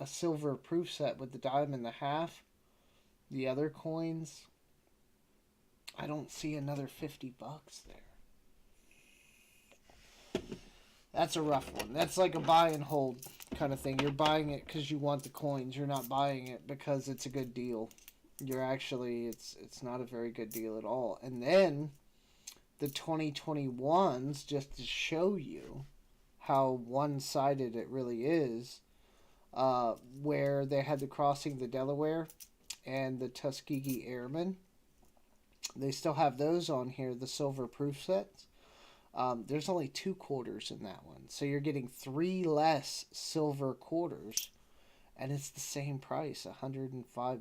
silver proof set with the dime and the half. The other coins, I don't see another $50 there. That's a rough one. That's like a buy and hold kind of thing. You're buying it because you want the coins. You're not buying it because it's a good deal. You're actually, it's not a very good deal at all. And then the 2021s, just to show you how one-sided it really is, where they had the Crossing the Delaware and the Tuskegee Airmen. They still have those on here, the silver proof sets. There's only 2 quarters in that one. So you're getting 3 less silver quarters, and it's the same price, $105.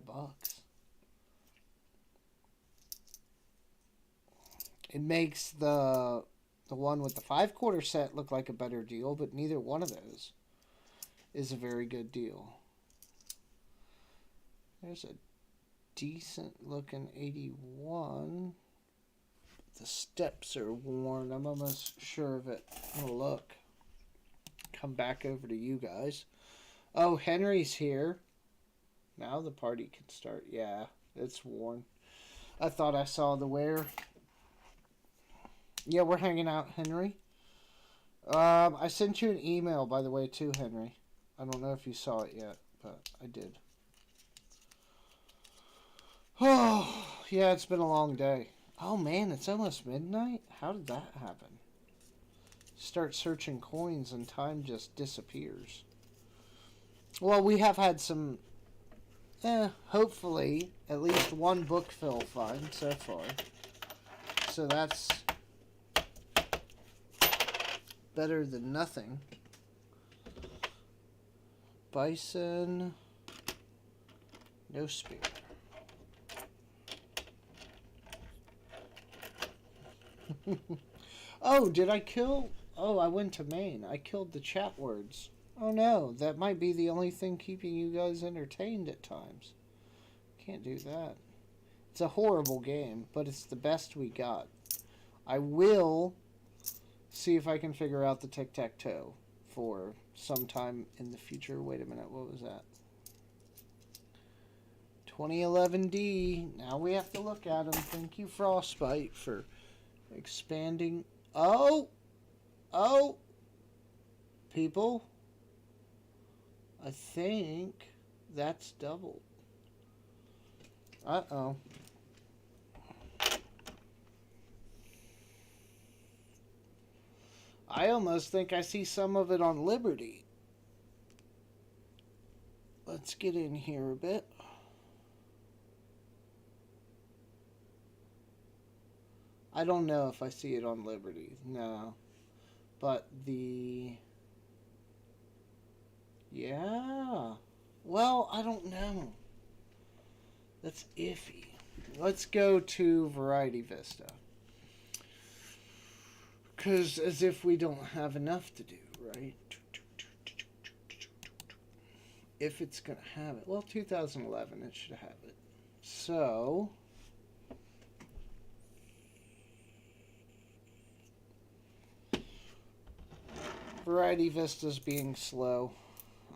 It makes the one with the 5 quarter set look like a better deal, but neither one of those is a very good deal. There's a decent looking 81. The steps are worn. I'm almost sure of it. Oh, look. Come back over to you guys. Oh, Henry's here. Now the party can start. Yeah, it's worn. I thought I saw the wear. Yeah, we're hanging out, Henry. I sent you an email, by the way, too, Henry. I don't know if you saw it yet, but I did. Oh, yeah, it's been a long day. Oh man, it's almost midnight? How did that happen? Start searching coins and time just disappears. Well, we have had some, hopefully, at least one book fill find so far. So that's better than nothing. Bison. No spear. Oh, did I kill? Oh, I went to Maine. I killed the chat words. Oh no, that might be the only thing keeping you guys entertained at times. Can't do that. It's a horrible game, but it's the best we got. I will see if I can figure out the tic-tac-toe for sometime in the future. Wait a minute, what was that? 2011D. Now we have to look at them. Thank you, Frostbite, for expanding. Oh! Oh! People, I think that's doubled. Uh-oh. I almost think I see some of it on Liberty. Let's get in here a bit. I don't know if I see it on Liberty. No. But the... Yeah. Well, I don't know. That's iffy. Let's go to Variety Vista. Because as if we don't have enough to do, right? If it's going to have it. Well, 2011, it should have it. So... Variety Vista's being slow.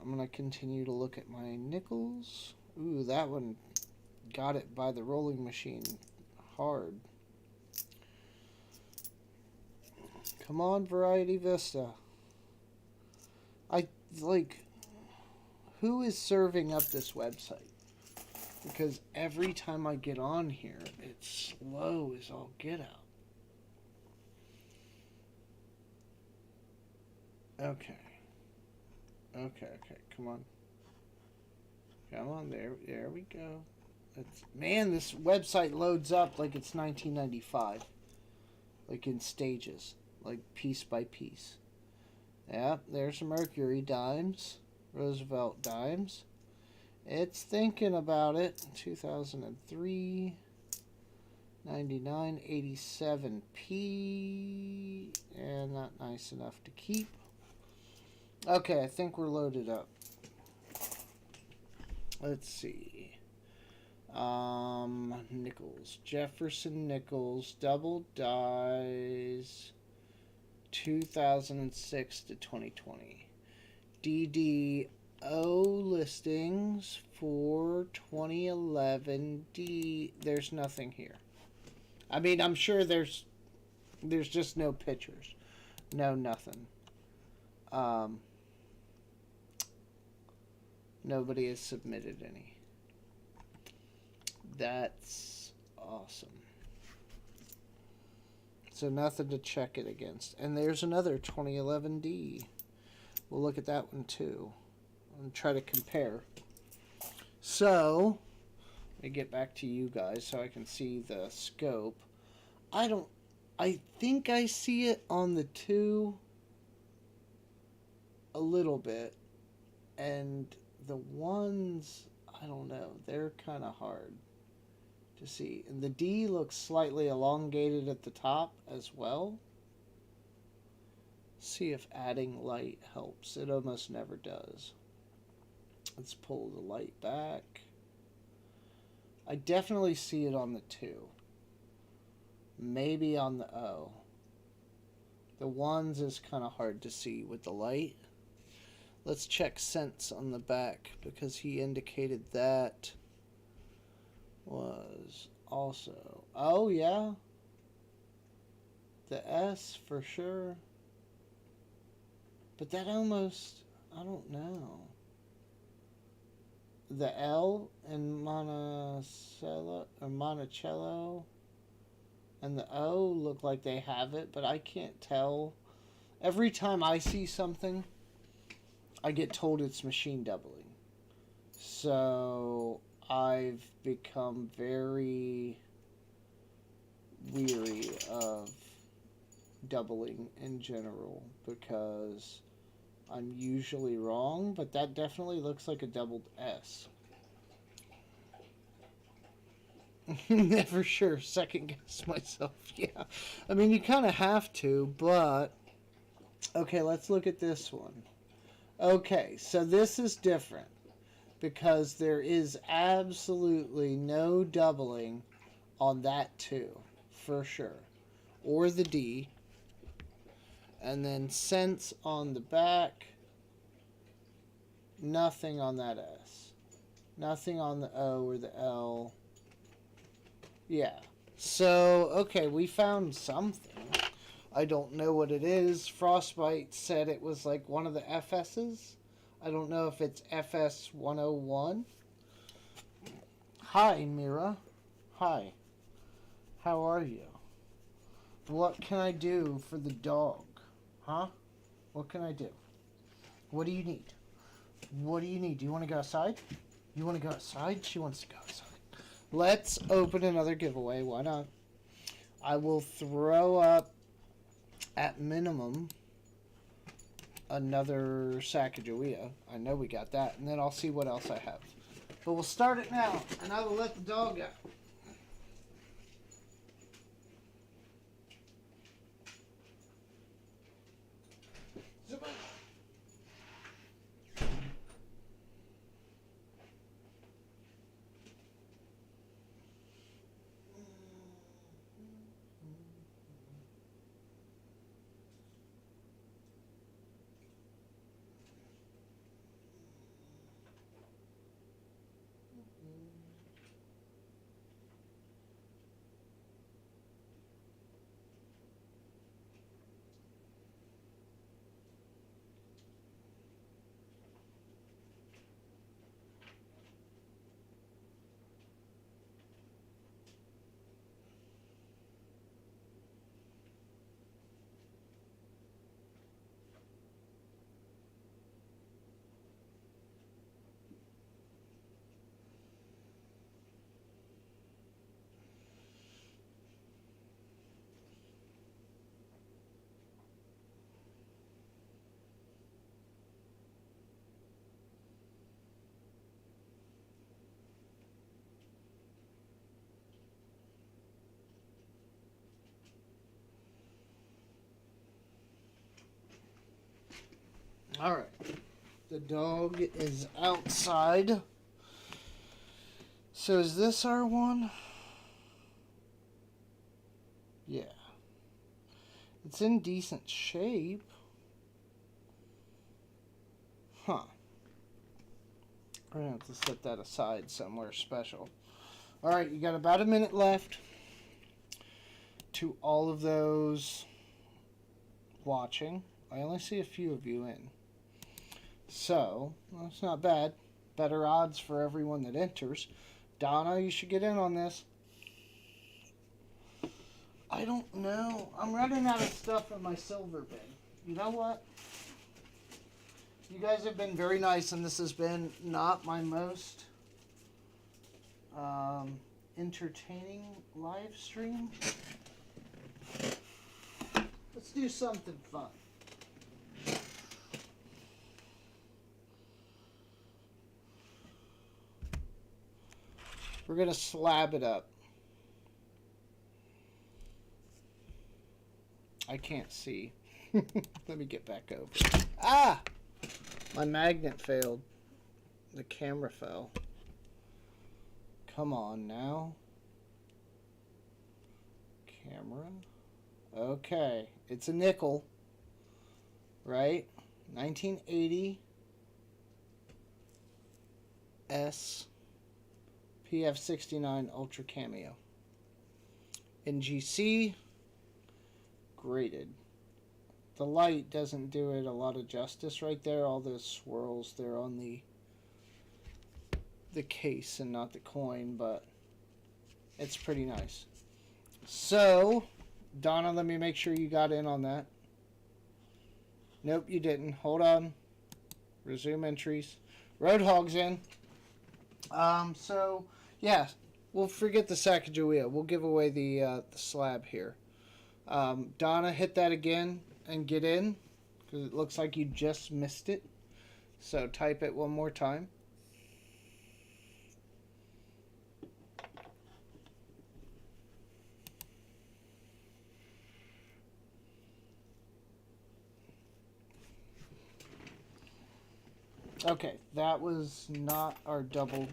I'm going to continue to look at my nickels. Ooh, that one got it by the rolling machine hard. Come on, Variety Vista. Who is serving up this website? Because every time I get on here, it's slow as all get out. Okay. Come on. There we go. Man, this website loads up like it's 1995. Like in stages. Like piece by piece. Yep, there's Mercury dimes. Roosevelt dimes. It's thinking about it. 2003. 99, 87p. And not nice enough to keep. Okay, I think we're loaded up. Let's see. Nichols. Jefferson Nichols. Double dies. 2006 to 2020. DDO listings for 2011. There's nothing here. I mean, I'm sure there's just no pictures. No nothing. Nobody has submitted any. That's awesome. So nothing to check it against. And there's another 2011D. We'll look at that one too. And try to compare. So, let me get back to you guys so I can see the scope. I think I see it on the 2 a little bit. And the ones, I don't know, they're kind of hard to see. And the D looks slightly elongated at the top as well. See if adding light helps. It almost never does. Let's pull the light back. I definitely see it on the 2. Maybe on the O. The 1s is kind of hard to see with the light. Let's check sense on the back because he indicated that was also. Oh, yeah. The S for sure. But that almost, I don't know. The L in Monticello or Monticello. and the O look like they have it, but I can't tell. Every time I see something, I get told it's machine doubling. So I've become very weary of doubling in general because I'm usually wrong, but that definitely looks like a doubled S. Never sure. Second guess myself. Yeah. I mean, you kind of have to, but. Okay, let's look at this one. Okay, so this is different because there is absolutely no doubling on that too, for sure. Or the D. And then cents on the back. Nothing on that S. Nothing on the O or the L. Yeah. So, okay, we found something. I don't know what it is. Frostbite said it was like one of the FS's. I don't know if it's FS 101. Hi, Mira. Hi. How are you? What can I do for the dog? Huh? What can I do? What do you need? What do you need? Do you want to go outside? You want to go outside? She wants to go outside. Let's open another giveaway. Why not? I will throw up, at minimum, another Sacagawea. I know we got that. And then I'll see what else I have. But we'll start it now. And I will let the dog out. Alright. The dog is outside. So is this our one? Yeah. It's in decent shape. Huh. We're going to have to set that aside somewhere special. Alright, you got about a minute left to all of those watching. I only see a few of you in. So, that's not bad. Better odds for everyone that enters. Donna, you should get in on this. I don't know. I'm running out of stuff in my silver bin. You know what? You guys have been very nice, and this has been not my most entertaining live stream. Let's do something fun. We're going to slab it up. I can't see. Let me get back over. Ah! My magnet failed. The camera fell. Come on now. Camera. Okay. It's a nickel. Right? 1980 S PF69 Ultra Cameo. NGC. Graded. The light doesn't do it a lot of justice right there. All those swirls there on the case and not the coin, but it's pretty nice. So, Donna, let me make sure you got in on that. Nope, you didn't. Hold on. Resume entries. Roadhog's in. So, yeah, we'll forget the Sacagawea. We'll give away the slab here. Donna, hit that again and get in, because it looks like you just missed it. So type it one more time. Okay, that was not our doubled.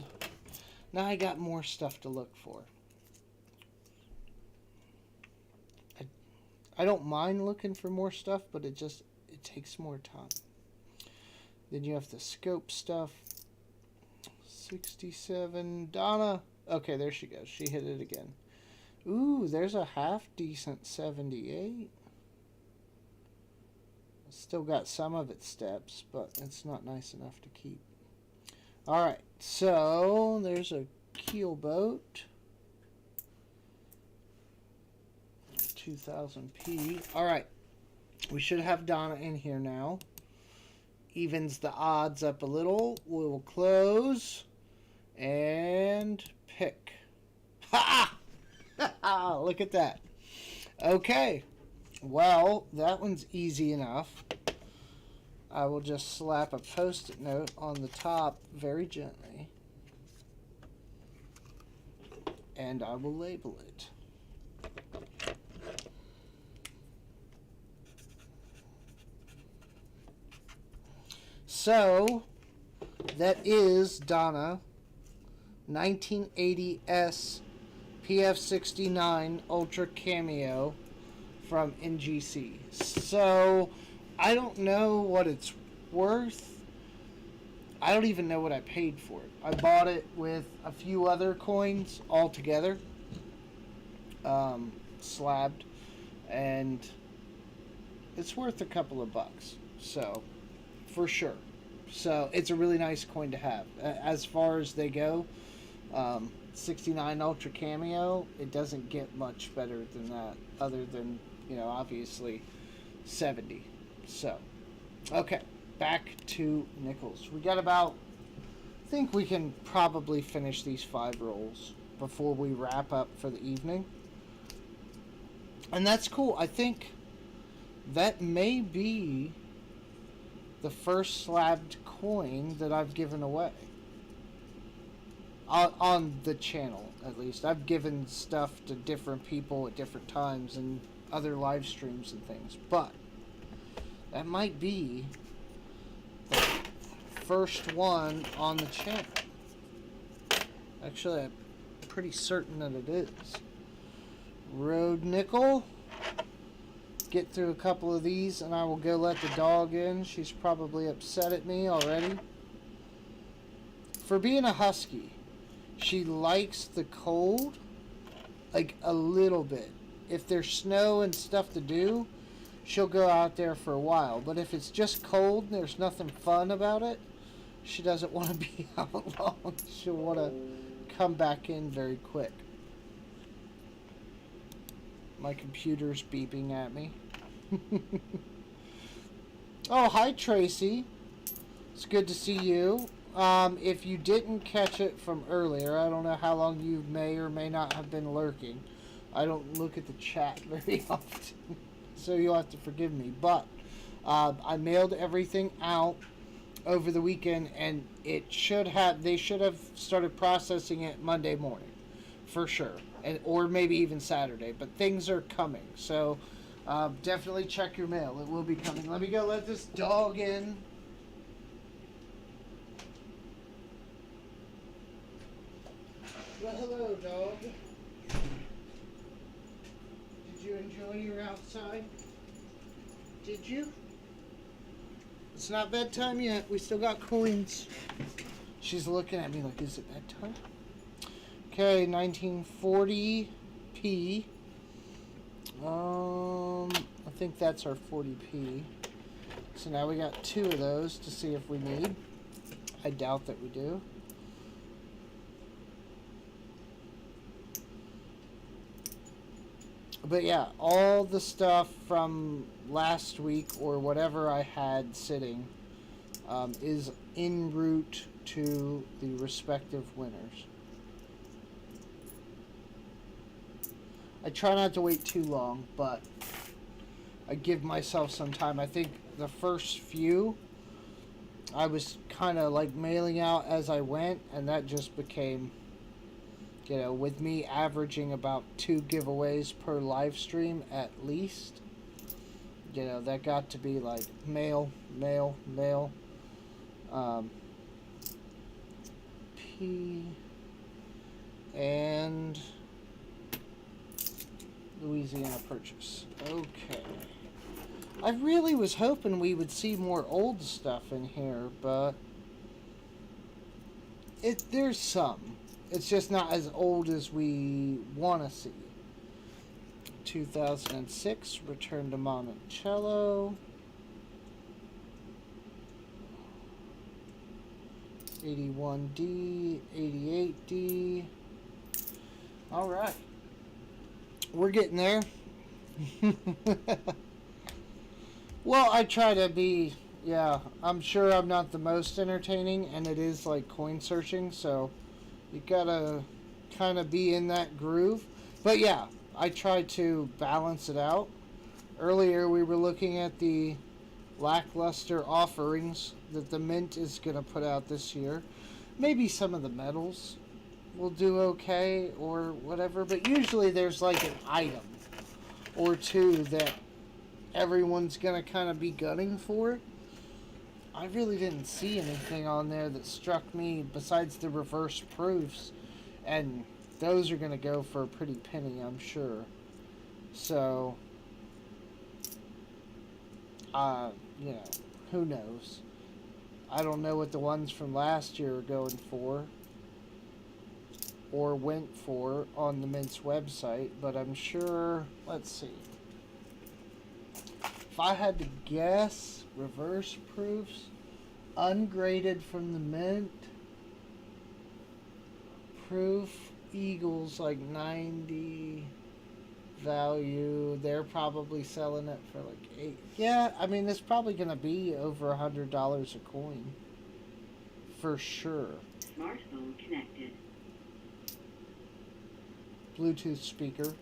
Now I got more stuff to look for. I don't mind looking for more stuff, but it takes more time. Then you have the scope stuff. 67. Donna. Okay, there she goes. She hit it again. Ooh, there's a half decent 78. Still got some of its steps, but it's not nice enough to keep. Alright, so there's a keel boat. 2000p. Alright, we should have Donna in here now. Evens the odds up a little. We'll close and pick. Ha! Look at that. Okay. Well, that one's easy enough. I will just slap a post-it note on the top very gently. And I will label it. So, that is Donna, 1980S PF69 Ultra Cameo from NGC. So, I don't know what it's worth. I don't even know what I paid for it. I bought it with a few other coins all together, slabbed, and it's worth a couple of bucks. So, for sure. So, it's a really nice coin to have. As far as they go, 69 Ultra Cameo, it doesn't get much better than that, other than, you know, obviously 70. So, okay, back to nickels. We got about, I think we can probably finish these 5 rolls before we wrap up for the evening. And that's cool. I think that may be the first slabbed coin that I've given away. On the channel, at least. I've given stuff to different people at different times and other live streams and things. But that might be the first one on the channel. Actually, I'm pretty certain that it is. Road nickel. Get through a couple of these and I will go let the dog in. She's probably upset at me already. For being a husky, she likes the cold, like a little bit. If there's snow and stuff to do, she'll go out there for a while. But if it's just cold and there's nothing fun about it, she doesn't want to be out long. She'll want to come back in very quick. My computer's beeping at me. Oh, hi Tracy. It's good to see you. If you didn't catch it from earlier, I don't know how long you may or may not have been lurking. I don't look at the chat very often, so you'll have to forgive me. But I mailed everything out over the weekend, and they should have started processing it Monday morning, for sure, or maybe even Saturday. But things are coming, so definitely check your mail. It will be coming. Let me go let this dog in. Well, hello, dog. Did you enjoy your outside? Did you? It's not bedtime yet. We still got coins. She's looking at me like, is it bedtime? Okay, 1940p. I think that's our 40p. So now we got 2 of those to see if we need. I doubt that we do. But yeah, all the stuff from last week or whatever I had sitting is en route to the respective winners. I try not to wait too long, but I give myself some time. I think the first few I was kind of like mailing out as I went, and that just became, with me averaging about 2 giveaways per live stream at least, that got to be like mail, mail, mail. P and Louisiana Purchase. Okay. I really was hoping we would see more old stuff in here, but there's some. It's just not as old as we want to see. 2006, Return to Monticello. 81D, 88D. All right. We're getting there. Well, I try to be, I'm sure I'm not the most entertaining, and it is like coin searching, so you gotta kind of be in that groove. But yeah, I try to balance it out. Earlier, we were looking at the lackluster offerings that the Mint is going to put out this year. Maybe some of the metals will do okay or whatever, but usually there's like an item or two that everyone's going to kind of be gunning for. I really didn't see anything on there that struck me besides the reverse proofs, and those are going to go for a pretty penny, I'm sure. So, who knows? I don't know what the ones from last year are going for or went for on the Mint's website, but I'm sure, let's see. If I had to guess, reverse proofs, ungraded from the Mint, proof Eagles like 90 value. They're probably selling it for like 8. Yeah, I mean, it's probably going to be over $100 a coin. For sure. Smartphone connected. Bluetooth speaker.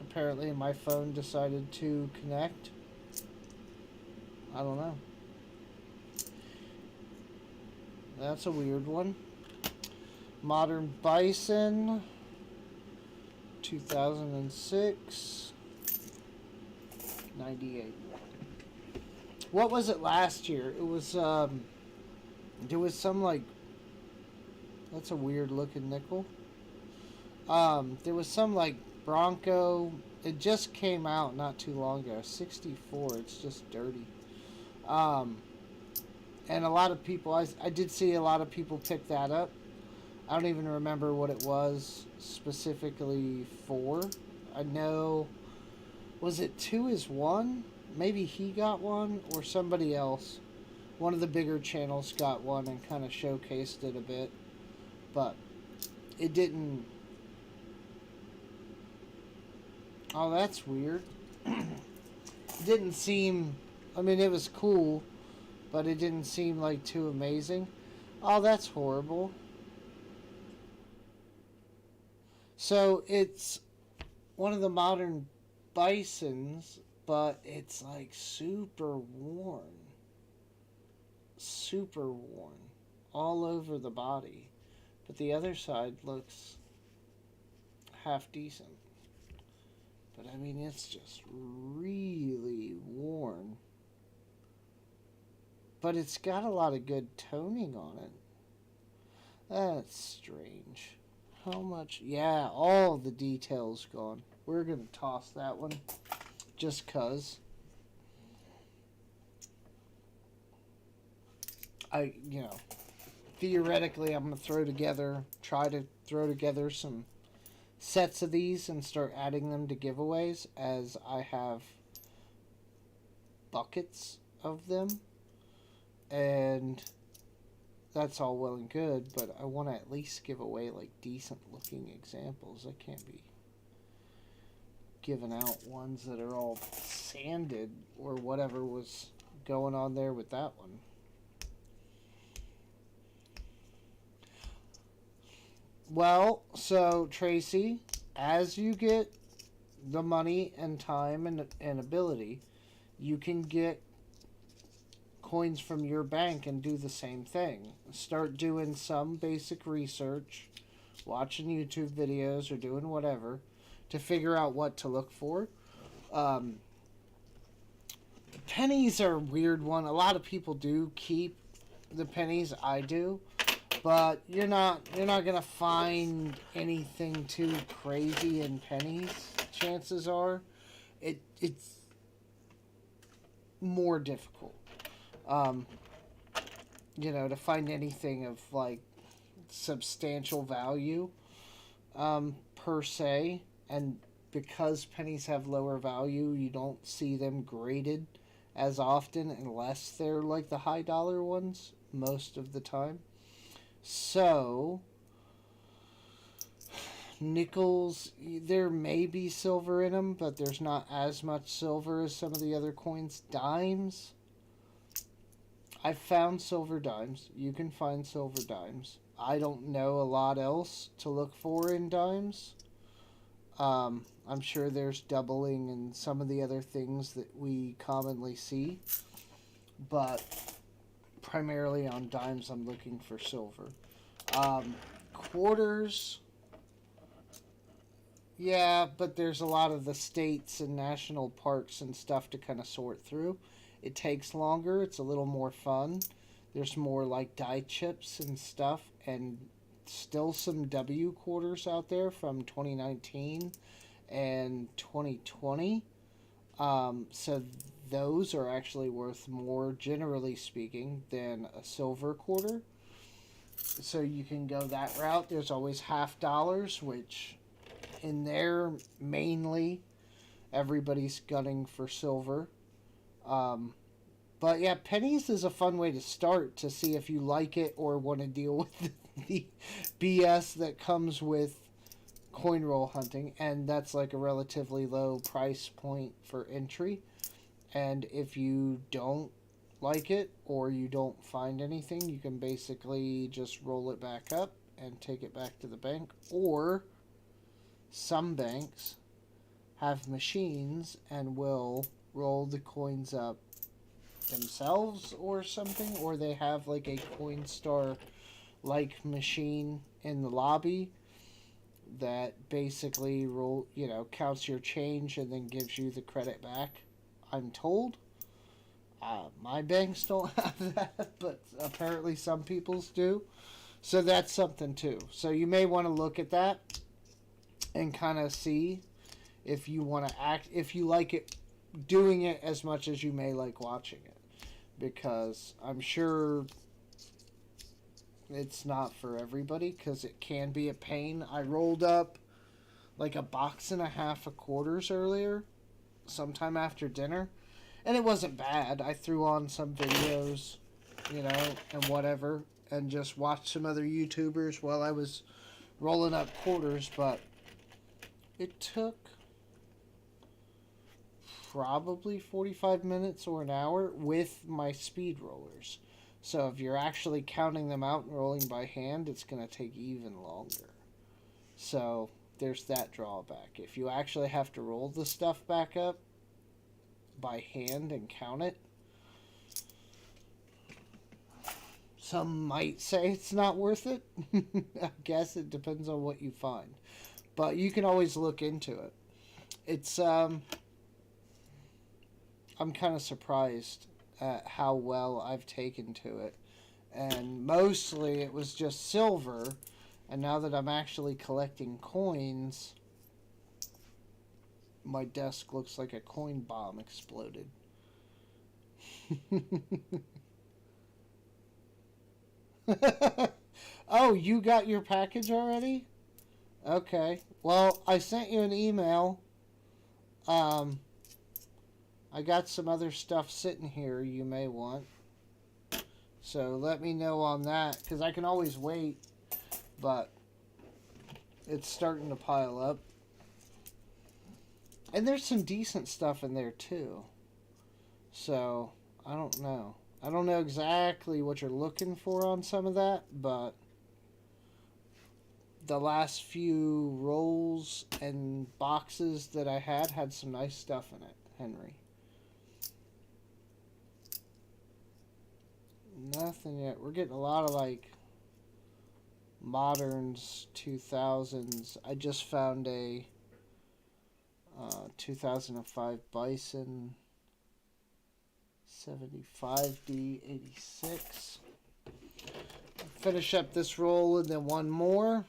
Apparently my phone decided to connect. I don't know. That's a weird one. Modern Bison. 2006. 98. What was it last year? It was, there was some, like, that's a weird looking nickel. There was some, like, Bronco. It just came out not too long ago. 64. It's just dirty. And a lot of people, I did see a lot of people pick that up. I don't even remember what it was specifically for. I know, was it 2 is 1? Maybe he got one or somebody else. One of the bigger channels got one and kind of showcased it a bit. But it didn't... Oh, that's weird. It didn't seem... I mean, it was cool, but it didn't seem like too amazing. Oh, that's horrible. So it's one of the modern Bisons, but it's like super worn. Super worn. All over the body. But the other side looks half decent. But I mean, it's just really worn. But it's got a lot of good toning on it. That's strange. How much? Yeah, all the details gone. We're going to toss that one. Just cuz. Theoretically, I'm going to try to throw together some sets of these and start adding them to giveaways, as I have buckets of them. And that's all well and good, but I want to at least give away like decent looking examples. I can't be giving out ones that are all sanded or whatever was going on there with that one. Well, so Tracy, as you get the money and time and ability, you can get coins from your bank and do the same thing. Start doing some basic research, watching YouTube videos or doing whatever to figure out what to look for. Pennies are a weird one. A lot of people do keep the pennies. I do. But you're not gonna find anything too crazy in pennies. Chances are, it's more difficult. To find anything of like substantial value, per se, and because pennies have lower value, you don't see them graded as often unless they're like the high dollar ones most of the time. So, nickels, there may be silver in them, but there's not as much silver as some of the other coins. Dimes, I've found silver dimes. You can find silver dimes. I don't know a lot else to look for in dimes. I'm sure there's doubling and some of the other things that we commonly see, but primarily on dimes, I'm looking for silver. Quarters, yeah, but there's a lot of the states and national parks and stuff to kind of sort through. It takes longer. It's a little more fun. There's more like die chips and stuff, and still some W quarters out there from 2019 and 2020. So those are actually worth more, generally speaking, than a silver quarter. So you can go that route. There's always half dollars, which in there mainly everybody's gunning for silver. But yeah, pennies is a fun way to start to see if you like it or want to deal with the BS that comes with coin roll hunting, and that's like a relatively low price point for entry. And if you don't like it or you don't find anything, you can basically just roll it back up and take it back to the bank. Or some banks have machines and will roll the coins up themselves or something, or they have like a Coinstar like machine in the lobby that basically counts your change and then gives you the credit back, I'm told. My banks don't have that, but apparently some people's do. So that's something too. So you may want to look at that and kind of see if you want to if you like it, doing it as much as you may like watching it. Because I'm sure it's not for everybody, because it can be a pain. I rolled up like a box and a half of quarters earlier, sometime after dinner, and it wasn't bad. I threw on some videos, and whatever, and just watched some other YouTubers while I was rolling up quarters, but it took probably 45 minutes or an hour with my speed rollers. So if you're actually counting them out and rolling by hand, it's going to take even longer. So there's that drawback. If you actually have to roll the stuff back up by hand and count it, some might say it's not worth it. I guess it depends on what you find. But you can always look into it. It's, I'm kind of surprised at how well I've taken to it. And mostly it was just silver. And now that I'm actually collecting coins, my desk looks like a coin bomb exploded. Oh, you got your package already? Okay. Well, I sent you an email. I got some other stuff sitting here you may want. So let me know on that, because I can always wait, but it's starting to pile up. And there's some decent stuff in there too. So, I don't know. I don't know exactly what you're looking for on some of that, but the last few rolls and boxes that I had some nice stuff in it, Henry. Nothing yet. We're getting a lot of like moderns, 2000s. I just found a 2005 Bison 75D 86. Finish up this roll and then one more.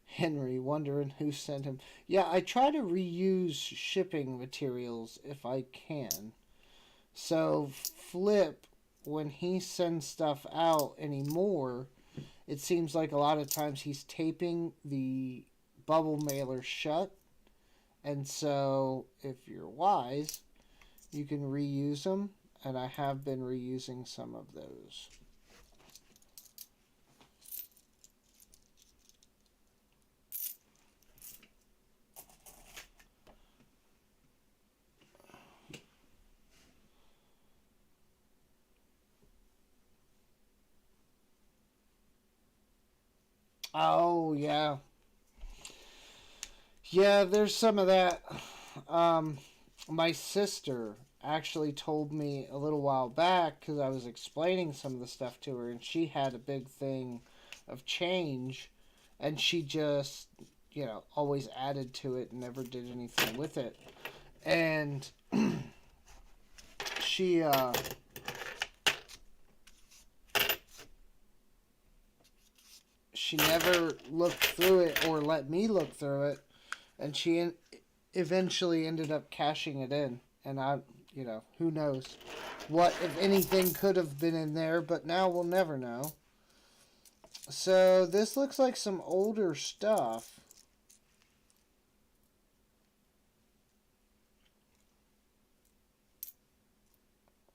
Henry wondering who sent him. Yeah, I try to reuse shipping materials if I can. So Flip, when he sends stuff out anymore, it seems like a lot of times he's taping the bubble mailer shut. And so if you're wise, you can reuse them. And I have been reusing some of those. Oh, yeah. Yeah, there's some of that. My sister actually told me a little while back because I was explaining some of the stuff to her, and she had a big thing of change, and she just, always added to it and never did anything with it. And she, she never looked through it or let me look through it, and she eventually ended up cashing it in. And who knows what, if anything, could have been in there, but now we'll never know. So this looks like some older stuff.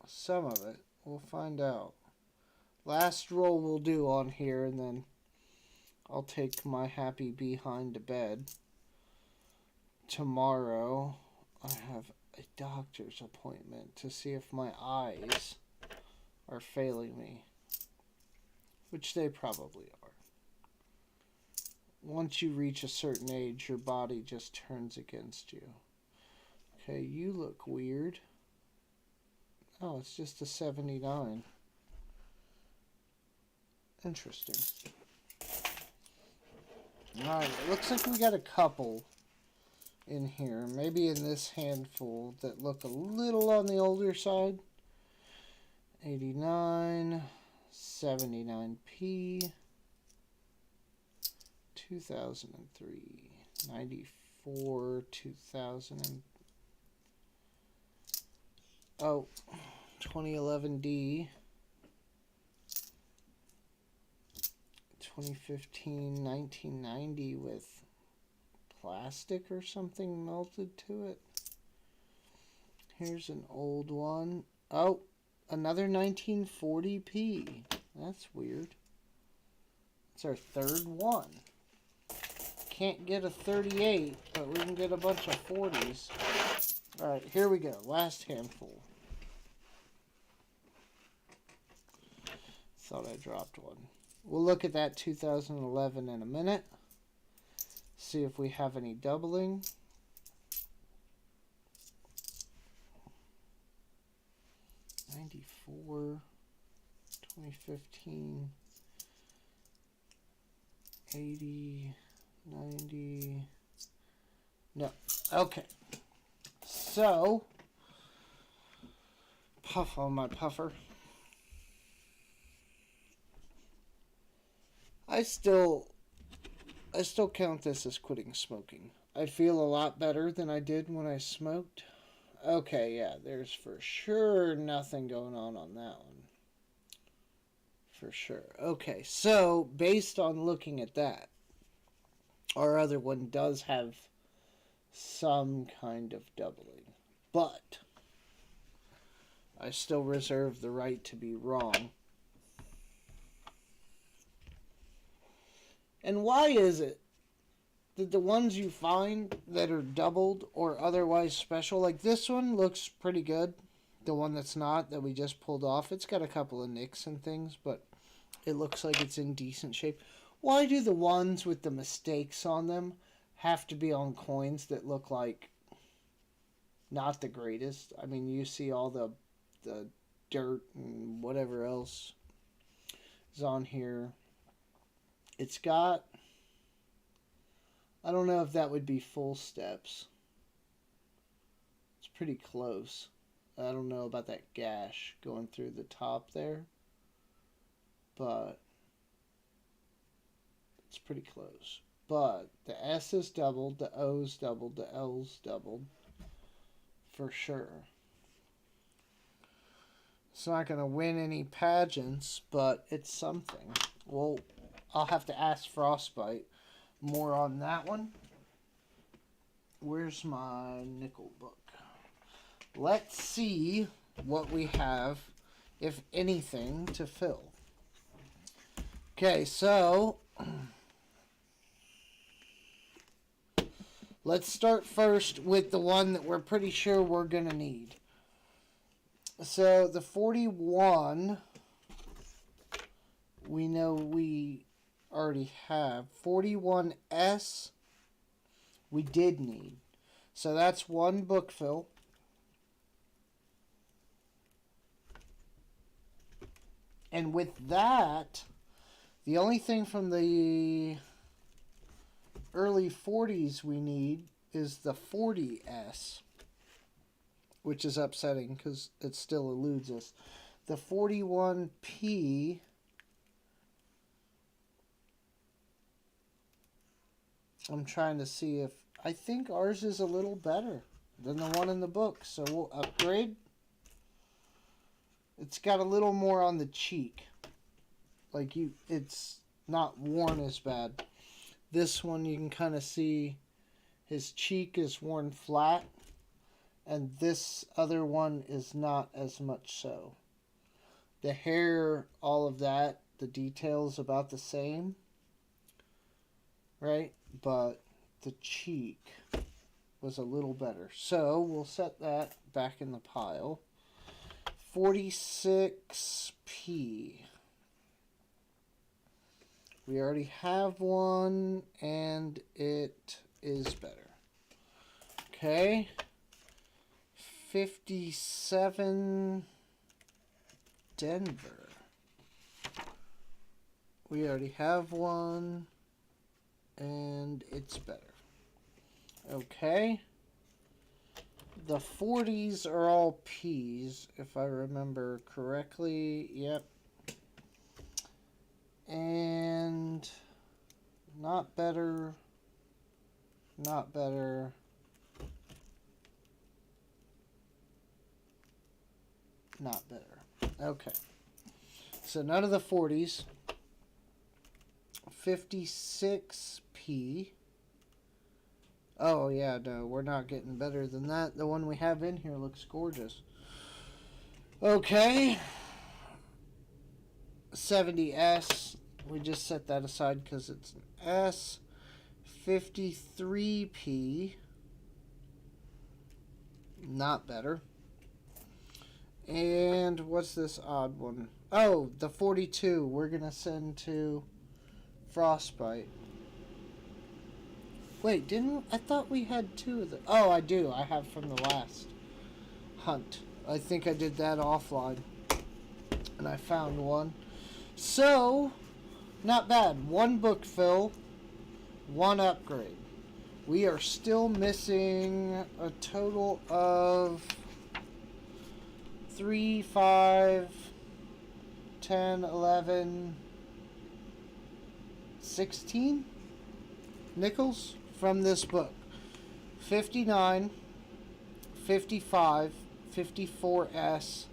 Some of it. We'll find out. Last roll we'll do on here, and then I'll take my happy behind to bed. Tomorrow I have a doctor's appointment to see if my eyes are failing me, which they probably are. Once you reach a certain age, your body just turns against you. Okay, you look weird. Oh, it's just a 79. Interesting. Alright, it looks like we got a couple in here. Maybe in this handful that look a little on the older side. 89, 79p, 2003, 94, 2000, 2011D, 2015, 1990 with plastic or something melted to it. Here's an old one. Oh, another 1940p. That's weird. It's our third one. Can't get a 38, but we can get a bunch of 40s. Alright, here we go. Last handful. Thought I dropped one. We'll look at that 2011 in a minute. See if we have any doubling. '94, 2015, 80, 90. No. Okay. So, puff on my puffer. I still count this as quitting smoking. I feel a lot better than I did when I smoked. Okay, yeah, there's for sure nothing going on that one. For sure. Okay, so based on looking at that, our other one does have some kind of doubling. But I still reserve the right to be wrong. And why is it the ones you find that are doubled or otherwise special, like this one looks pretty good. The one that's not, that we just pulled off, it's got a couple of nicks and things, but it looks like it's in decent shape. Why do the ones with the mistakes on them have to be on coins that look like not the greatest? I mean, you see all the dirt and whatever else is on here. It's got, I don't know if that would be full steps. It's pretty close. I don't know about that gash going through the top there, but it's pretty close. But the S is doubled, the O's doubled, the L's doubled for sure. It's not going to win any pageants, but it's something. Well, I'll have to ask Frostbite more on that one. Where's my nickel book? Let's see what we have, if anything, to fill. Okay, so let's start first with the one that we're pretty sure we're going to need. So the 41, we know we already have. 41S, we did need. So that's one book fill. And with that, the only thing from the early 40s we need is the 40S, which is upsetting because it still eludes us. The 41P, I'm trying to see if, I think ours is a little better than the one in the book, so we'll upgrade. It's got a little more on the cheek. Like it's not worn as bad. This one you can kind of see his cheek is worn flat, and this other one is not as much so. The hair, all of that, the details about the same, right? But the cheek was a little better. So we'll set that back in the pile. 46P. We already have one, and it is better. Okay. 57 Denver. We already have one, and it's better. Okay. The 40s are all P's, if I remember correctly. Yep. And not better, not better, not better. Okay. So none of the 40s. 56P. Oh, yeah, no, we're not getting better than that. The one we have in here looks gorgeous. Okay. 70S. We just set that aside because it's an S. 53P. Not better. And what's this odd one? Oh, the 42. We're going to send to Frostbite. Wait, I thought we had two of the... Oh, I do. I have from the last hunt. I think I did that offline. And I found one. So, not bad. One book fill, one upgrade. We are still missing a total of 3, 5, 10, 11, 16 nickels from this book. 59, 55, 54S,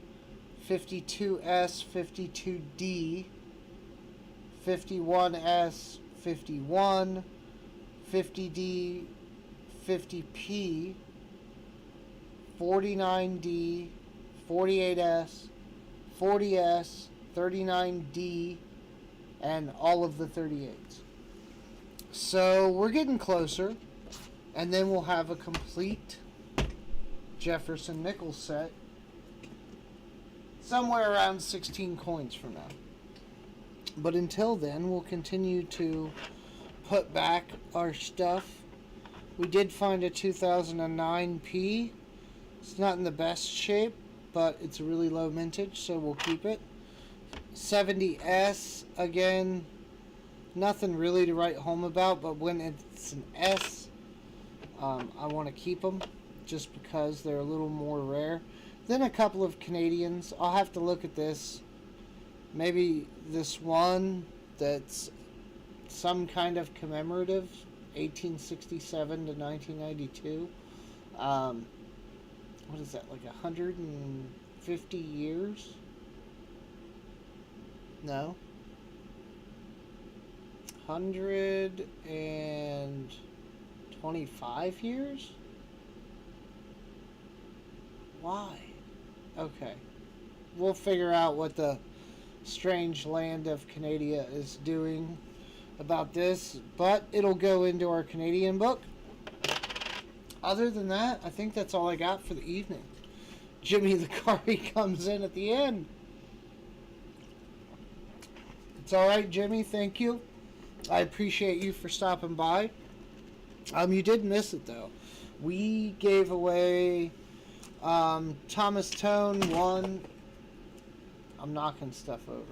52S, 52D, 51S, 51, 50D, 50P, 49D, 48S, 40S, 39D, and all of the 38s. So we're getting closer, and then we'll have a complete Jefferson Nichols set somewhere around 16 coins from now. But until then, we'll continue to put back our stuff. We did find a 2009 P. It's not in the best shape, but it's a really low mintage, so we'll keep it. 70S, again, nothing really to write home about, but when it's an S, I want to keep them just because they're a little more rare. Then a couple of Canadians. I'll have to look at this. Maybe this one that's some kind of commemorative, 1867 to 1992. What is that, like 150 years? No. 125 years? Why? Okay. We'll figure out what the strange land of Canada is doing about this, but it'll go into our Canadian book. Other than that, I think that's all I got for the evening. Jimmy the Kari comes in at the end. It's alright, Jimmy. Thank you. I appreciate you for stopping by. You did miss it, though. We gave away Thomas Tone won. I'm knocking stuff over.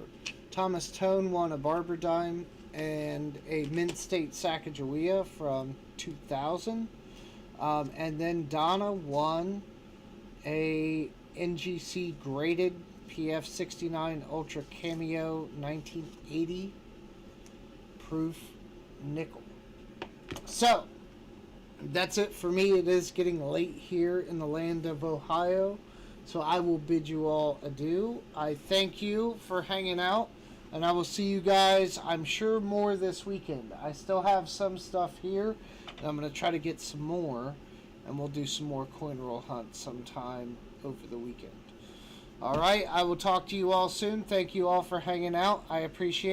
Thomas Tone won a Barber Dime and a Mint State Sacagawea from 2000. And then Donna won a NGC graded PF69 Ultra Cameo 1980 proof nickel. So, that's it for me. It is getting late here in the land of Ohio, so I will bid you all adieu. I thank you for hanging out, and I will see you guys, I'm sure, more this weekend. I still have some stuff here, and I'm going to try to get some more, and we'll do some more coin roll hunts sometime over the weekend. Alright, I will talk to you all soon. Thank you all for hanging out. I appreciate it.